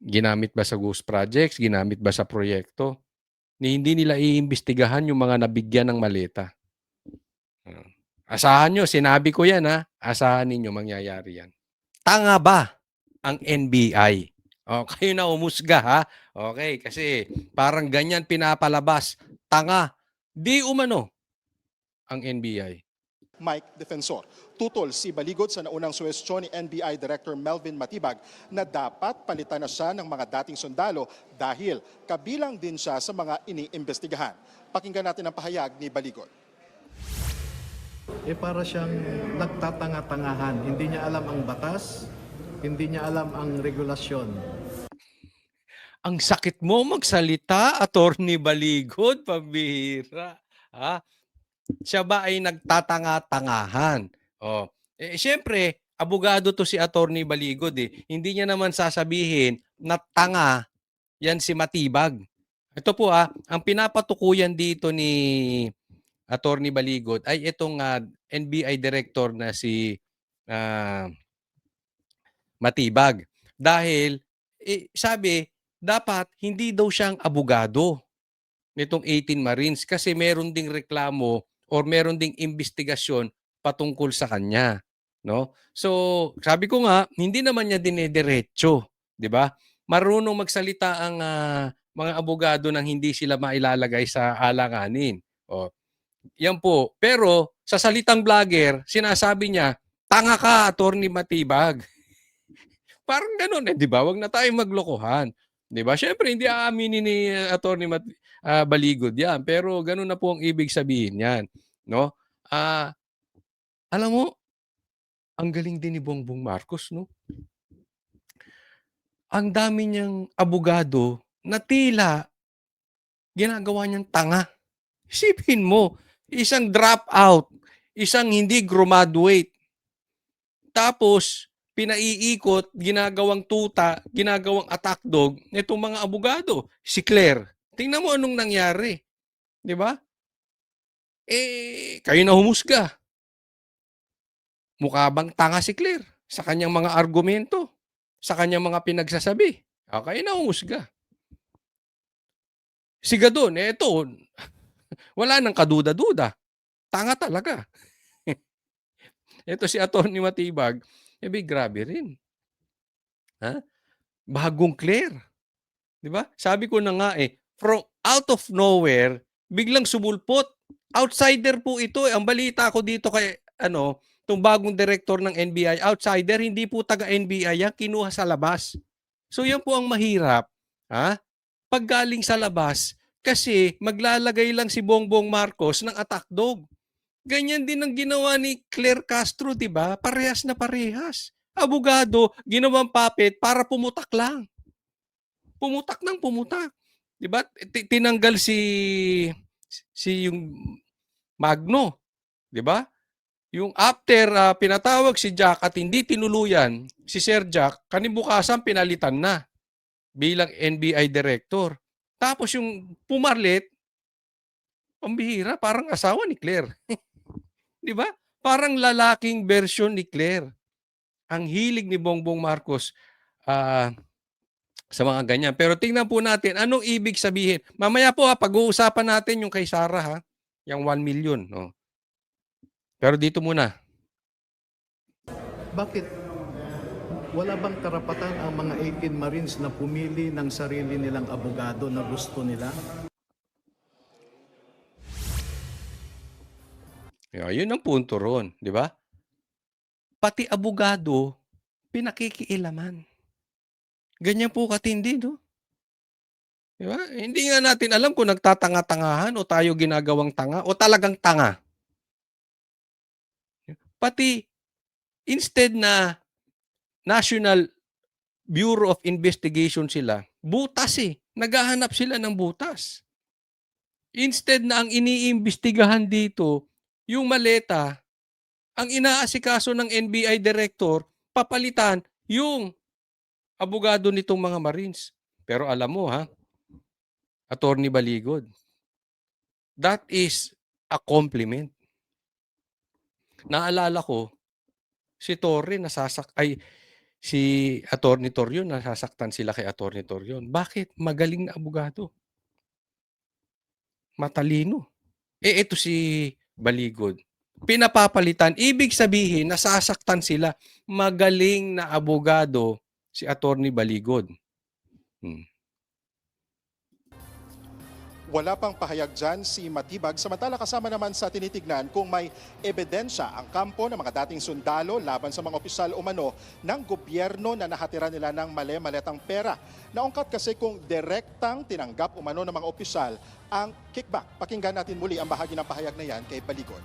Ginamit ba sa ghost projects? Ginamit ba sa proyekto? Hindi nila iimbestigahan yung mga nabigyan ng maleta. Asahan nyo, sinabi ko yan ha. Asahan ninyo, mangyayari yan. Tanga ba ang NBI? Kayo na umusga ha. Okay, kasi parang ganyan pinapalabas. Tanga. Di umano ang NBI. Mike Defensor. Tutol si Baligod sa naunang suwestyon ni NBI Director Melvin Matibag na dapat palitan na siya ng mga dating sundalo dahil kabilang din siya sa mga iniimbestigahan. Pakinggan natin ang pahayag ni Baligod. Para siyang nagtatanga-tangahan. Hindi niya alam ang batas, hindi niya alam ang regulasyon. Ang sakit mo magsalita, Attorney Baligod, pambihira. Ha? Siya ba ay nagtatanga-tangahan? Oh. Siyempre, abogado to si Attorney Baligod eh. Hindi niya naman sasabihin na tanga yan si Matibag. Ito po ang pinapatukuyan dito ni Attorney Baligod ay itong NBI director na si Matibag. Dahil sabi, dapat hindi daw siyang abogado nitong 18 Marines kasi meron ding reklamo or meron ding investigasyon patungkol sa kanya, no? So, sabi ko nga, hindi naman niya dinediretso, 'di ba? Marunong magsalita ang mga abogado nang hindi sila mailalagay sa alanganin. O, yan po. Pero sa salitang vlogger, sinasabi niya, tanga ka, Attorney Matibag. Parang ganoon 'di ba? Wag na tayong maglokohan. 'Di ba? Syempre hindi aaminin ni Attorney Baligod 'yan, pero ganoon na po ang ibig sabihin niyan, no? Alam mo, ang galing din ni Bongbong Marcos, no? Ang dami niyang abogado na tila ginagawa niyang tanga. Isipin mo, isang dropout, isang hindi graduate. Tapos pinaiikot, ginagawang tuta, ginagawang attack dog nitong mga abogado. Si Claire, tingnan mo anong nangyari. 'Di ba? Kayo na humusga. Mukha bang tanga si Claire sa kanyang mga argumento, sa kanyang mga pinagsasabi? Kayo na humusga. Si Gadon, ito, wala nang kaduda-duda. Tanga talaga. Ito si Attorney Matibag, grabe rin. Ha? Bagong Claire. 'Di ba? Sabi ko na nga from out of nowhere, biglang sumulpot. Outsider po ito. Ang balita ko dito kay itong bagong director ng NBI, outsider, hindi po taga-NBI yan, kinuha sa labas. So yan po ang mahirap, pag galing sa labas, kasi maglalagay lang si Bongbong Marcos ng attack dog. Ganyan din ang ginawa ni Claire Castro, di ba? Parehas na parehas. Abogado, ginawang puppet para pumutak lang. Pumutak ng pumutak. Di ba? Tinanggal si yung Magno, di ba? Yung after pinatawag si Jack at hindi tinuluyan si Sir Jack, kanibukasan pinalitan na bilang NBI director. Tapos yung pumarlit, pambihira, parang asawa ni Claire. Di ba? Parang lalaking version ni Claire. Ang hilig ni Bongbong Marcos sa mga ganyan. Pero tingnan po natin, anong ibig sabihin? Mamaya po pag-uusapan natin yung kay Sarah, yung 1 million. No? Pero dito muna. Bakit wala bang karapatan ang mga 18 Marines na pumili ng sarili nilang abogado na gusto nila? Yun ang punto ron, di ba? Pati abogado, pinakikialaman. Ganyan po katindi, no? Di ba? Hindi nga natin alam kung nagtatanga-tangahan o tayo ginagawang tanga o talagang tanga. Pati, instead na National Bureau of Investigation sila, butas naghahanap sila ng butas. Instead na ang iniimbestigahan dito, yung maleta, ang inaasikaso ng NBI director, papalitan yung abogado nitong mga Marines. Pero alam mo Attorney Baligod, that is a compliment. Naalala ko, si Torre si Attorney Torion, nasasaktan sila kay Attorney Torion. Bakit? Magaling na abogado. Matalino. Ito si Baligod. Pinapapalitan. Ibig sabihin, nasasaktan sila. Magaling na abogado si Attorney Baligod. Wala pang pahayag dyan si Matibag, samantala kasama naman sa tinitignan kung may ebidensya ang kampo ng mga dating sundalo laban sa mga opisyal umano ng gobyerno na nahatira nila ng mali-maletang pera. Naungkat kasi kung direktang tinanggap umano ng mga opisyal ang kickback. Pakinggan natin muli ang bahagi ng pahayag na yan kay Baligon.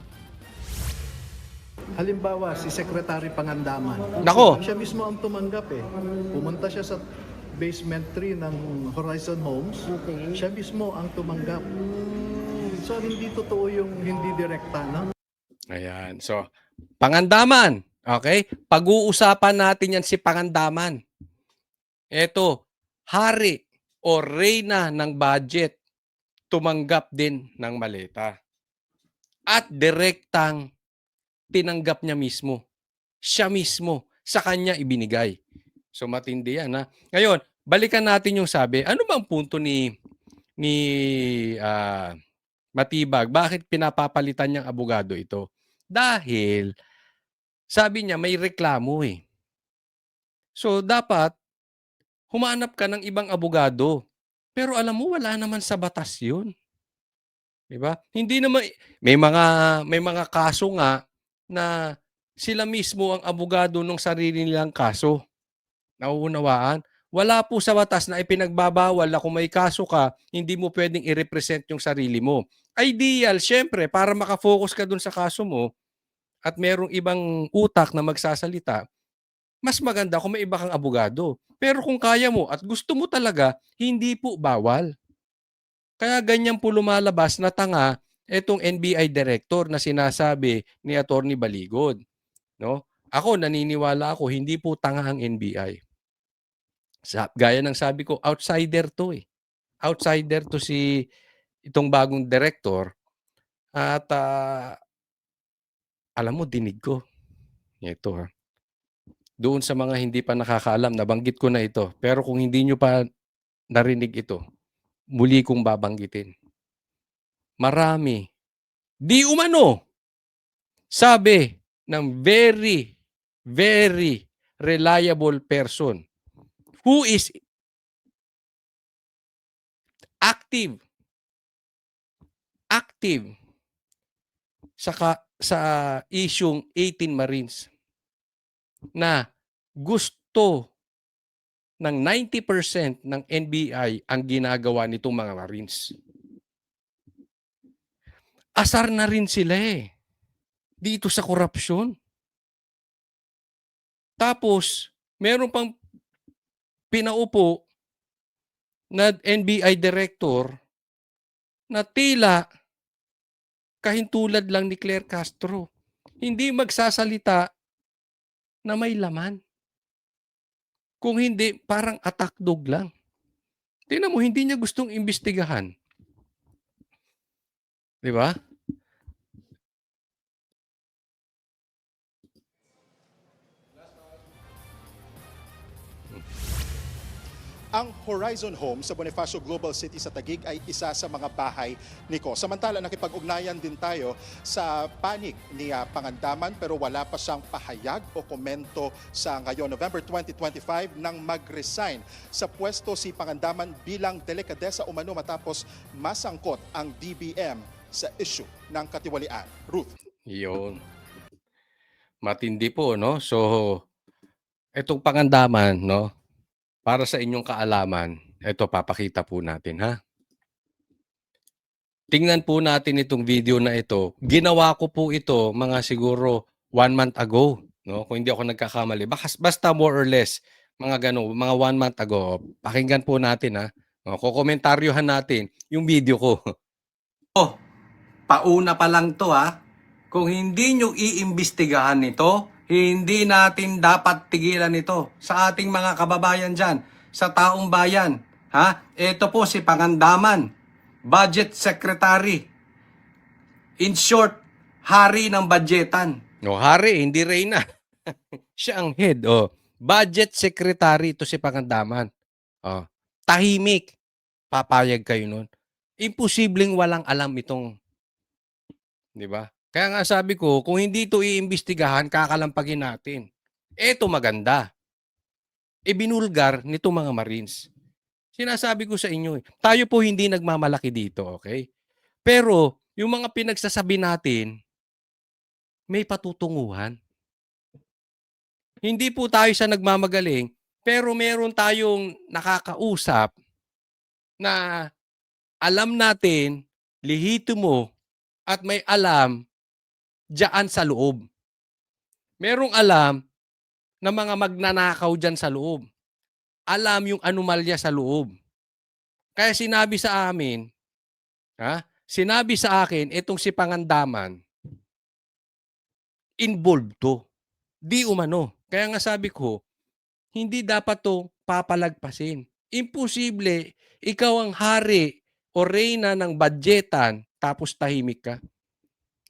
Halimbawa, si Secretary Pangandaman. Nako. Siya mismo ang tumanggap eh. Pumunta siya sa basement 3 ng Horizon Homes. Siya mismo ang tumanggap. So hindi totoo yung hindi direkta, no? Ayan. So, Pangandaman. Okay? Pag-uusapan natin yan si Pangandaman. Ito, hari o reyna ng budget, tumanggap din ng maleta. At direktang tinanggap niya mismo. Siya mismo. Sa kanya ibinigay. So matindi yan, ha. Ngayon, balikan natin yung sabi. Ano bang punto ni Matibag? Bakit pinapapalitan niyang abogado ito? Dahil sabi niya may reklamo eh. So dapat humanap ka ng ibang abogado. Pero alam mo wala naman sa batas 'yun. 'Di ba? Hindi naman may mga kaso nga na sila mismo ang abogado ng sarili nilang kaso. Nauunawaan? Wala po sa batas na ipinagbabawal na kung may kaso ka, hindi mo pwedeng i-represent yung sarili mo. Ideal, syempre, para makafocus ka dun sa kaso mo at merong ibang utak na magsasalita, mas maganda kung may iba kang abogado. Pero kung kaya mo at gusto mo talaga, hindi po bawal. Kaya ganyan po lumalabas na tanga itong NBI director na sinasabi ni Attorney Baligod. No? Ako, naniniwala ako, hindi po tanga ang NBI. Gaya ng sabi ko, outsider to eh. Outsider to si itong bagong director. At alam mo, dinig ko. Ito ha. Doon sa mga hindi pa nakakaalam, nabanggit ko na ito. Pero kung hindi nyo pa narinig ito, muli kong babanggitin. Marami. Di umano. Sabi ng very, very reliable person who is active sa isyung 18 Marines na gusto ng 90% ng NBI ang ginagawa nitong mga Marines. Asar na rin sila eh. Dito sa korupsyon. Tapos, meron pang pinaupo na NBI director na tila kahintulad lang ni Claire Castro. Hindi magsasalita na may laman. Kung hindi, parang attack dog lang. Tingnan mo, hindi niya gustong imbestigahan. Di ba? Ang Horizon Home sa Bonifacio Global City sa Taguig ay isa sa mga bahay ni Ko. Samantala, nakipag-ugnayan din tayo sa panig ni Pangandaman pero wala pa siyang pahayag o komento sa ngayon, November 2025, nang mag-resign sa pwesto si Pangandaman bilang delikadesa umano matapos masangkot ang DBM sa issue ng katiwalian. Ruth. Yun. Matindi po, no? So, etong Pangandaman, no? Para sa inyong kaalaman, ito papakita po natin, ha? Tingnan po natin itong video na ito. Ginawa ko po ito mga siguro 1 month ago, no? Kung hindi ako nagkakamali. Basta more or less, mga ganun, mga 1 month ago. Pakinggan po natin, ha? No, kukomentaryuhan natin yung video ko. Oh, pauna pa lang to, ha? Kung hindi nyo iimbestigahan ito, hindi natin dapat tigilan ito sa ating mga kababayan dyan, sa taong bayan. Ha? Ito po si Pangandaman, Budget Secretary. In short, hari ng budgetan. No, hari, hindi reyna. Siya ang head. Oh. Budget Secretary ito si Pangandaman. Oh. Tahimik. Papayag kayo nun. Imposibleng walang alam itong, di ba? Kaya nga sabi ko, kung hindi ito iimbestigahan, kakalampagin natin. Ito maganda. Ibinulgar nito mga Marines. Sinasabi ko sa inyo, tayo po hindi nagmamalaki dito, okay? Pero yung mga pinagsasabi natin, may patutunguhan. Hindi po tayo sa nagmamagaling, pero meron tayong nakakausap na alam natin, lehitimo at may alam diyan sa loob. Merong alam na mga magnanakaw diyan sa loob. Alam yung anomalya sa loob. Kaya sinabi sa amin, sinabi sa akin, itong si Pangandaman, involved to. Di umano. Kaya nga sabi ko, hindi dapat to papalagpasin. Imposible, ikaw ang hari o reyna ng budgetan tapos tahimik ka.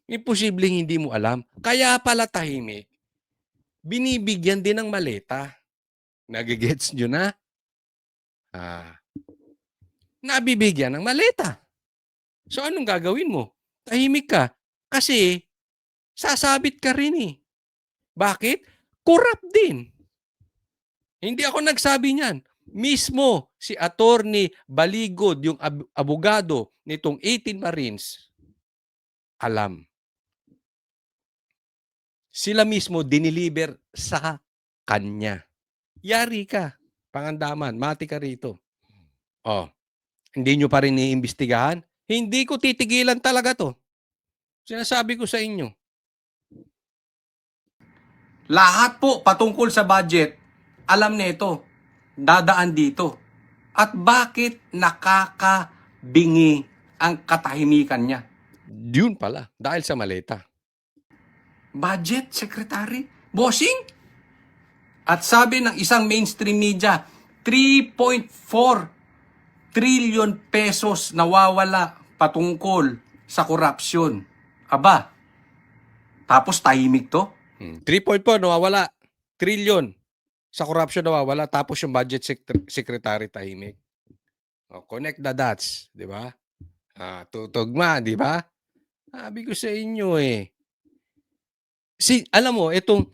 Imposibleng hindi mo alam. Kaya pala tahimik. Binibigyan din ng maleta. Nagigets nyo na? Nabibigyan ng maleta. So anong gagawin mo? Tahimik ka. Kasi sasabit ka rin eh. Bakit? Corrupt din. Hindi ako nagsabi niyan. Mismo si Attorney Baligod, yung abogado nitong 18 Marines, alam. Sila mismo diniliver sa kanya. Yari ka, Pangandaman, mati ka rito. Hindi nyo pa rin iimbestigahan? Hindi ko titigilan talaga to. Sinasabi ko sa inyo. Lahat po patungkol sa budget, alam nito, dadaan dito. At bakit nakakabingi ang katahimikan niya? Yun pala, dahil sa maleta. Budget, Secretary? Bossing? At sabi ng isang mainstream media, 3.4 trillion pesos nawawala patungkol sa korupsyon. Aba, tapos tahimik to? 3.4 nawawala, trillion sa korupsyon nawawala, tapos yung budget secretary tahimik. Connect the dots, di ba? Tutugma, di ba? Sabi ko sa inyo eh. Alam mo, itong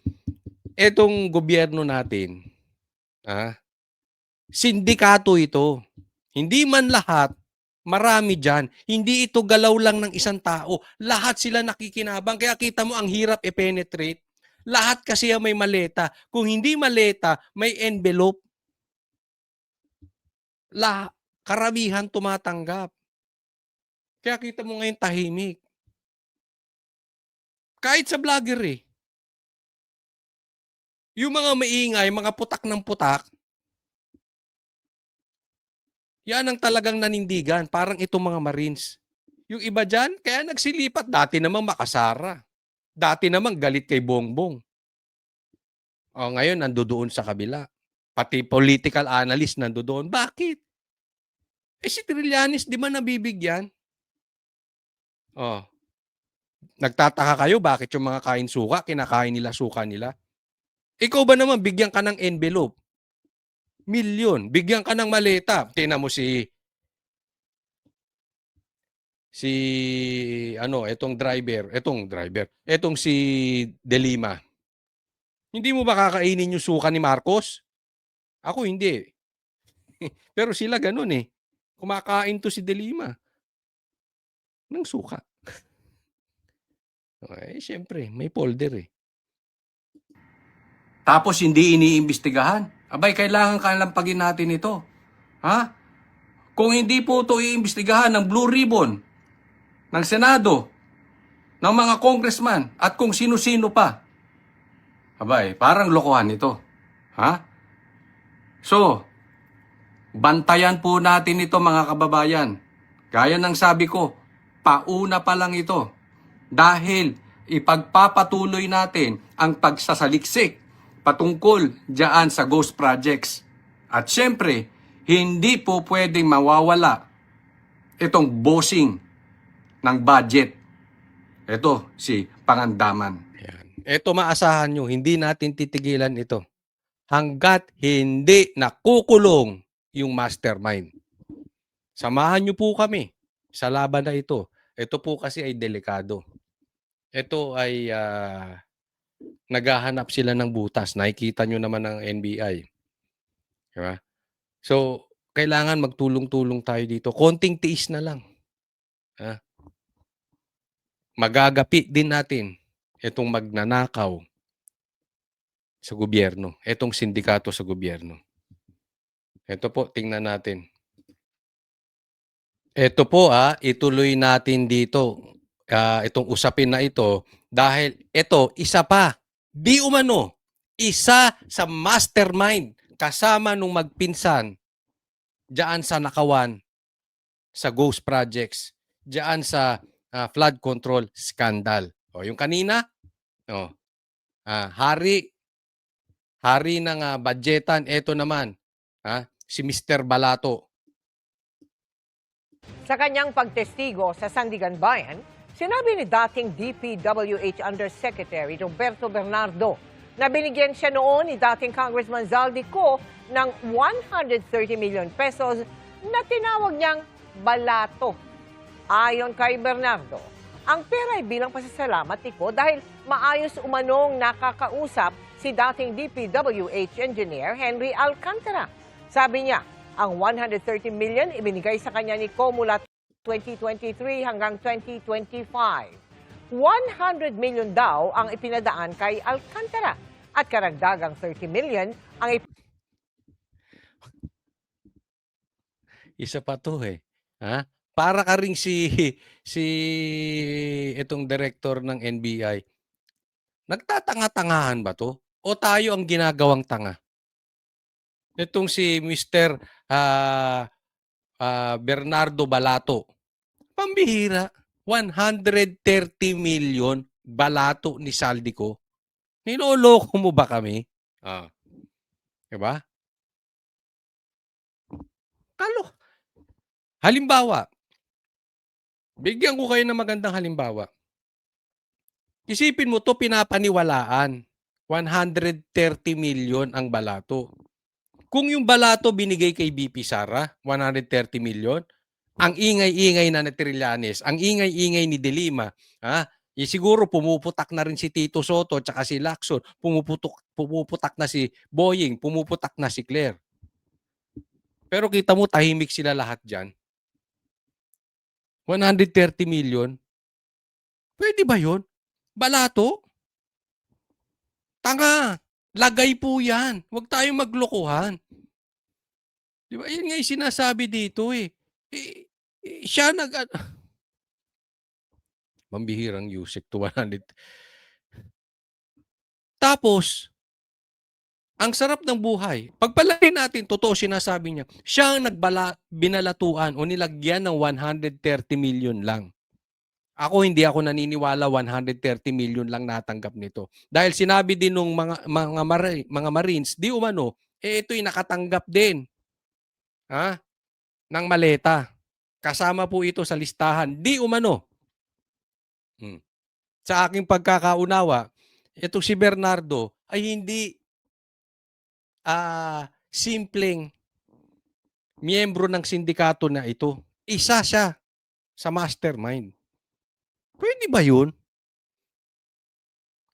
gobyerno natin, sindikato ito. Hindi man lahat, marami dyan. Hindi ito galaw lang ng isang tao. Lahat sila nakikinabang. Kaya kita mo ang hirap i-penetrate. Lahat kasi may maleta. Kung hindi maleta, may envelope. Karamihan tumatanggap. Kaya kita mo ngayon tahimik. Kahit sa vlogger eh. Yung mga maingay, mga putak ng putak, yan ang talagang nanindigan. Parang itong mga Marines. Yung iba dyan, kaya nagsilipat. Dati namang makasara. Dati namang galit kay Bongbong. Ngayon, nandoon sa kabila. Pati political analyst nandoon. Bakit? Si Trillanes, di ba nabibigyan? Nagtataka kayo bakit yung mga kain suka, kinakain nila suka nila? Ikaw ba naman, bigyan ka ng envelope? Milyon. Bigyan ka ng maleta. Tingnan mo etong si De Lima. Hindi mo ba kakainin yung suka ni Marcos? Ako hindi. Pero sila ganun eh. Kumakain to si De Lima ng suka. Siyempre, may folder eh. Tapos hindi iniimbestigahan. Abay, kailangan kalampagin natin ito. Kung hindi po ito iimbestigahan ng Blue Ribbon, ng Senado, ng mga congressman, at kung sino-sino pa, abay, parang lokohan ito. So, bantayan po natin ito mga kababayan. Gaya ng sabi ko, pauna pa lang ito. Dahil ipagpapatuloy natin ang pagsasaliksik patungkol diyan sa ghost projects. At syempre, hindi po pwedeng mawawala itong bossing ng budget. Ito, si Pangandaman. Ito maasahan nyo, hindi natin titigilan ito. Hanggat hindi nakukulong yung mastermind. Samahan nyo po kami sa laban na ito. Ito po kasi ay delikado. Ito ay naghahanap sila ng butas. Nakikita nyo naman ng NBI. Diba? So, kailangan magtulong-tulong tayo dito. Konting tiis na lang. Ha? Magagapi din natin itong magnanakaw sa gobyerno, itong sindikato sa gobyerno. Ito po, tingnan natin. Ito po ituloy natin dito itong usapin na ito dahil ito, isa pa, di umano, isa sa mastermind kasama nung magpinsan diyan sa Nakawan, sa Ghost Projects, diyan sa flood control scandal. O, yung kanina, hari ng budgetan, ito naman, si Mr. Balato. Sa kanyang pagtestigo sa Sandigan Bayan, sinabi ni dating DPWH Undersecretary Roberto Bernardo na binigyan siya noon ni dating Congressman Zaldico ng 130 million pesos na tinawag niyang balato. Ayon kay Bernardo, ang pera ay bilang pasasalamat nito dahil maayos umanong nakakausap si dating DPWH Engineer Henry Alcantara. Sabi niya, ang 130 million ibinigay sa kanya ni Co mula 2023 hanggang 2025. 100 million daw ang ipinadaan kay Alcantara at karagdagang 30 million ang Isa pa to Para ka ring si itong director ng NBI. Nagtatanga-tangahan ba to? O tayo ang ginagawang tanga? Itong si Mr. Bernardo Balato. Pambihira. 130 million balato ni Zaldico. Niloloko mo ba kami? Diba? Halimbawa, bigyan ko kayo ng magandang halimbawa. Isipin mo to pinapaniwalaan. 130 million ang balato. Kung yung balato binigay kay BP Sara, 130 million, ang ingay-ingay na Trillanes, ang ingay-ingay ni De Lima, siguro pumuputak na rin si Tito Soto at si Lacson, pumuputak na si Boying, pumuputak na si Claire. Pero kita mo, tahimik sila lahat dyan. 130 million? Pwede ba yun? Balato? Tanga! Lagay po yan. Huwag tayong maglokohan. Di ba? Yan nga yung sinasabi dito siya Mambihirang Yusek to 100. Tapos, ang sarap ng buhay. Pagpalagay natin, totoo sinasabi niya, siya ang binalatuan o nilagyan ng 130 million lang. Hindi ako naniniwala 130 million lang natanggap nito. Dahil sinabi din nung mga Marines, di umano, ito'y nakatanggap din ng maleta. Kasama po ito sa listahan. Di umano. Sa aking pagkakaunawa, ito si Bernardo ay hindi simpleng miyembro ng sindikato na ito. Isa siya sa mastermind. Pwede ba yun?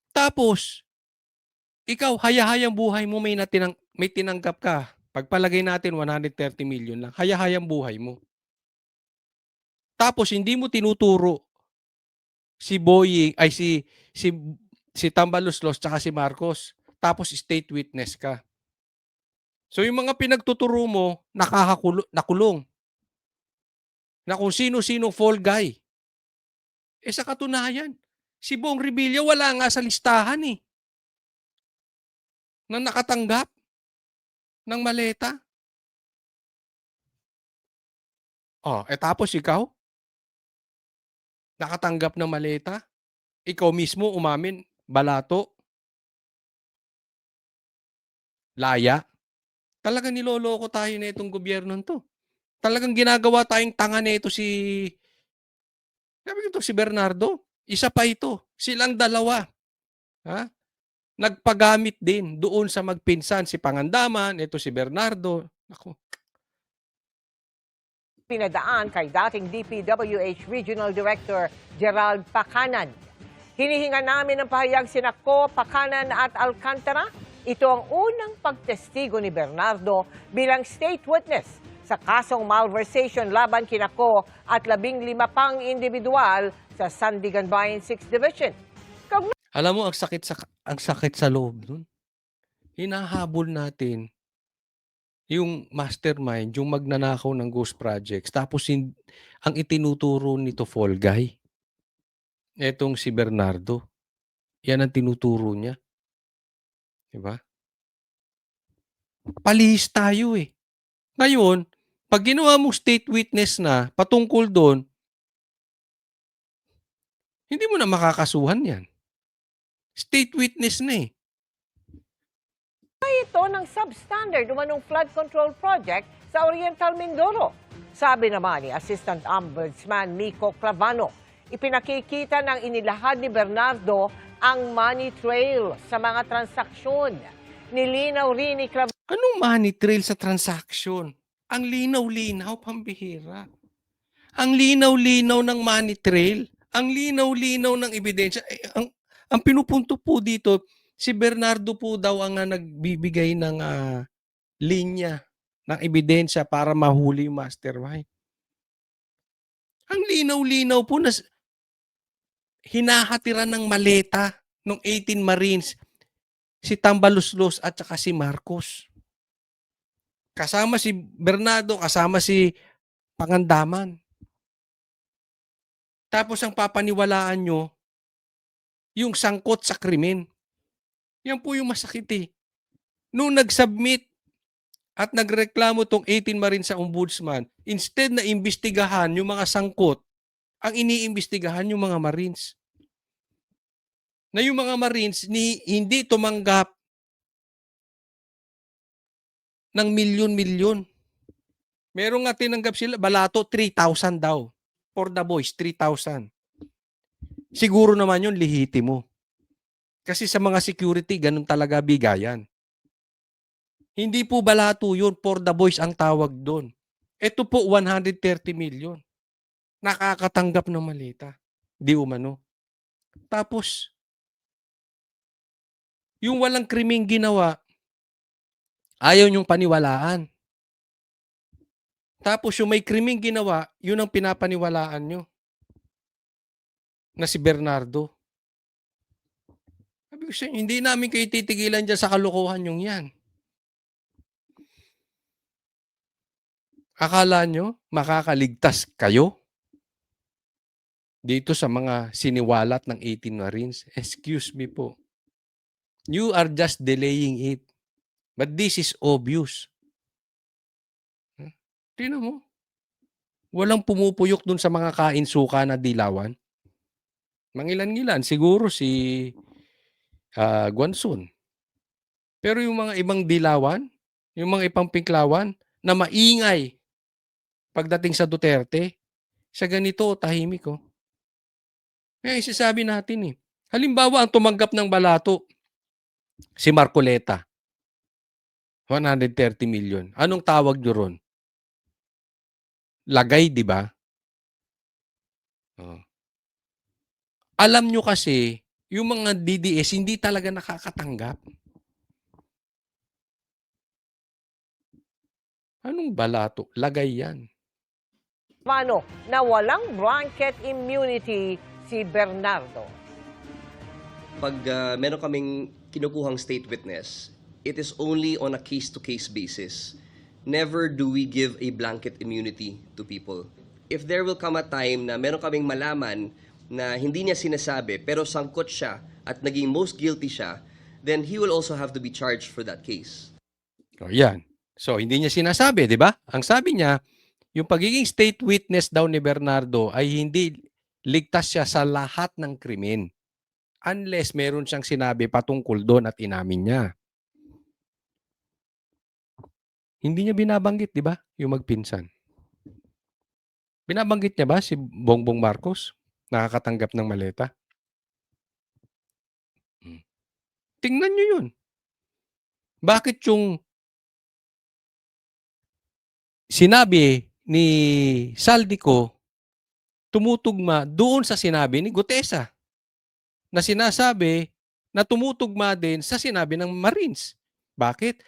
Tapos, ikaw, hayahayang buhay mo, may tinanggap ka. Pagpalagay natin 130 million lang, hayahayang buhay mo. Tapos, hindi mo tinuturo si Boying, ay si Tambaloslos tsaka si Marcos. Tapos, state witness ka. So, yung mga pinagtuturo mo, nakulong. Na kung sino-sino fall guy. Sa katunayan, si Bong Revilla wala nga sa listahan na nakatanggap ng maleta. Tapos ikaw, nakatanggap ng maleta, ikaw mismo umamin, balato, laya. Talagang niloloko tayo na itong gobyerno to. Talagang ginagawa tayong tanga na ito si Bernardo. Isa pa ito. Silang dalawa. Nagpagamit din doon sa magpinsan si Pangandaman, ito si Bernardo. pinadaan kay dating DPWH Regional Director Gerald Pacanan. Hinihinga namin ng pahayag sina Co, Pacanan at Alcantara. Ito ang unang pagtestigo ni Bernardo bilang state witness sa kasong malversation laban kina Ko at 15 pang individual sa Sandigan Bayan 6th Division. Alam mo, ang sakit sa loob nun. Hinahabol natin yung mastermind, yung magnanakaw ng ghost projects. Tapos ang itinuturo nito fall guy. Etong si Bernardo. Yan ang tinuturo niya. Diba? Palihis tayo eh. Ngayon, pag ginawa mo state witness na patungkol doon, hindi mo na makakasuhan yan. State witness na eh. Ito ng substandard umanong flood control project sa Oriental Mindoro. Sabi naman ni Assistant Ombudsman Miko Clavano, ipinakikita ng inilahad ni Bernardo ang money trail sa mga transaksyon. Nilinaw rin ni Clavano. Anong money trail sa transaction? Ang linaw-linaw, pambihira. Ang linaw-linaw ng money trail. Ang linaw-linaw ng ebidensya. Ang pinupunto po dito, si Bernardo po daw ang nagbibigay ng linya ng ebidensya para mahuli yung mastermind. Ang linaw-linaw po na hinahatiran ng maleta ng 18 Marines si Tambaluslos at saka si Marcos. Kasama si Bernardo, kasama si Pangandaman. Tapos ang papaniwalaan nyo, yung sangkot sa krimen. Yan po yung masakit eh. Nung nag-submit at nagreklamo tong 18 Marines sa Ombudsman, instead na imbestigahan yung mga sangkot, ang iniimbestigahan yung mga Marines. Na yung mga Marines hindi tumanggap ng milyon-milyon. Meron nga tinanggap sila, balato 3,000 daw. For the boys, 3,000. Siguro naman yun, lihitimo. Kasi sa mga security, ganun talaga bigayan. Hindi po balato yun, for the boys ang tawag doon. Ito po, 130 million. Nakakatanggap ng malita. Di umano. Tapos, yung walang krimeng ginawa, ayaw niyong paniwalaan. Tapos yung may krimeng ginawa, yun ang pinapaniwalaan nyo. Na si Bernardo. Sabi ko sa inyo, hindi namin kayo titigilan dyan sa kalokohan yung yan. Akala nyo, makakaligtas kayo? Dito sa mga siniwalat ng 18 Marines? Excuse me po. You are just delaying it. But this is obvious. Tingnan mo. Walang pumupuyok dun sa mga kain-suka na dilawan. Mangilan-ngilan. Siguro si Guanzon. Pero yung mga ibang dilawan, yung mga ibang pinklawan, na maingay pagdating sa Duterte, sa ganito tahimik ko. Kaya isasabi natin eh. Halimbawa, ang tumanggap ng balato, si Marcoleta. 130 million. Anong tawag nyo ron? Lagay, di ba? Oh. Alam nyo kasi, yung mga DDS hindi talaga nakakatanggap. Anong balato? Lagay yan. Paano na walang blanket immunity si Bernardo? Pag meron kaming kinukuhang state witness, it is only on a case-to-case basis. Never do we give a blanket immunity to people. If there will come a time na meron kaming malaman na hindi niya sinasabi pero sangkot siya at naging most guilty siya, then he will also have to be charged for that case. O yan. So, hindi niya sinasabi, di ba? Ang sabi niya, yung pagiging state witness daw ni Bernardo ay hindi ligtas siya sa lahat ng krimen. Unless meron siyang sinabi patungkol doon at inamin niya. Hindi niya binabanggit, di ba? Yung magpinsan. Binabanggit niya ba si Bongbong Marcos? Nakakatanggap ng maleta? Tingnan niyo yun. Bakit yung sinabi ni Saldico tumutugma doon sa sinabi ni Gutesa na sinasabi na tumutugma din sa sinabi ng Marines? Bakit?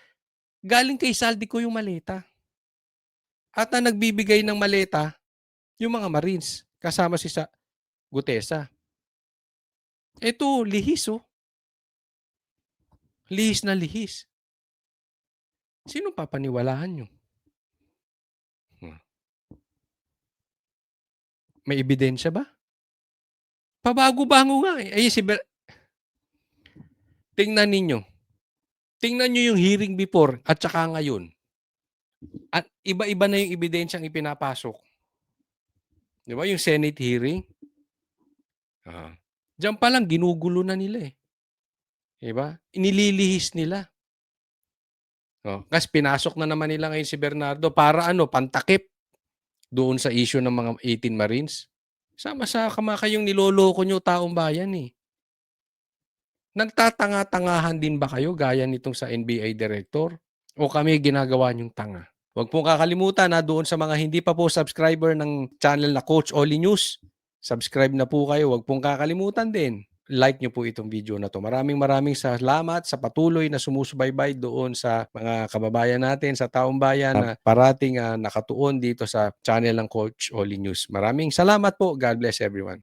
Galing kay Saldico yung maleta. At ang nagbibigay ng maleta, yung mga Marines, kasama si Gutesa. Ito, lihis oh. Lihis na lihis. Sino papaniwalaan nyo? May ebidensya ba? Pabago-bago nga eh. Tingnan ninyo. Tingnan nyo yung hearing before at saka ngayon. At iba-iba na yung ebidensyang ipinapasok. Di ba? Yung Senate hearing. Diyan pa lang, ginugulo na nila eh. Di ba? Inililihis nila. Kasi pinasok na naman nila ngayon si Bernardo para pantakip doon sa issue ng mga 18 Marines. Sama sa kayong niloloko nyo taong bayan eh. Nagtatanga-tangahan din ba kayo gaya nitong sa NBI Director? O kami ginagawa nyong tanga? Huwag pong kakalimutan na doon sa mga hindi pa po subscriber ng channel na Coach Oli News. Subscribe na po kayo. Huwag pong kakalimutan din. Like nyo po itong video na to. Maraming salamat sa patuloy na sumusubaybay doon sa mga kababayan natin, sa taong bayan na parating nakatuon dito sa channel ng Coach Oli News. Maraming salamat po. God bless everyone.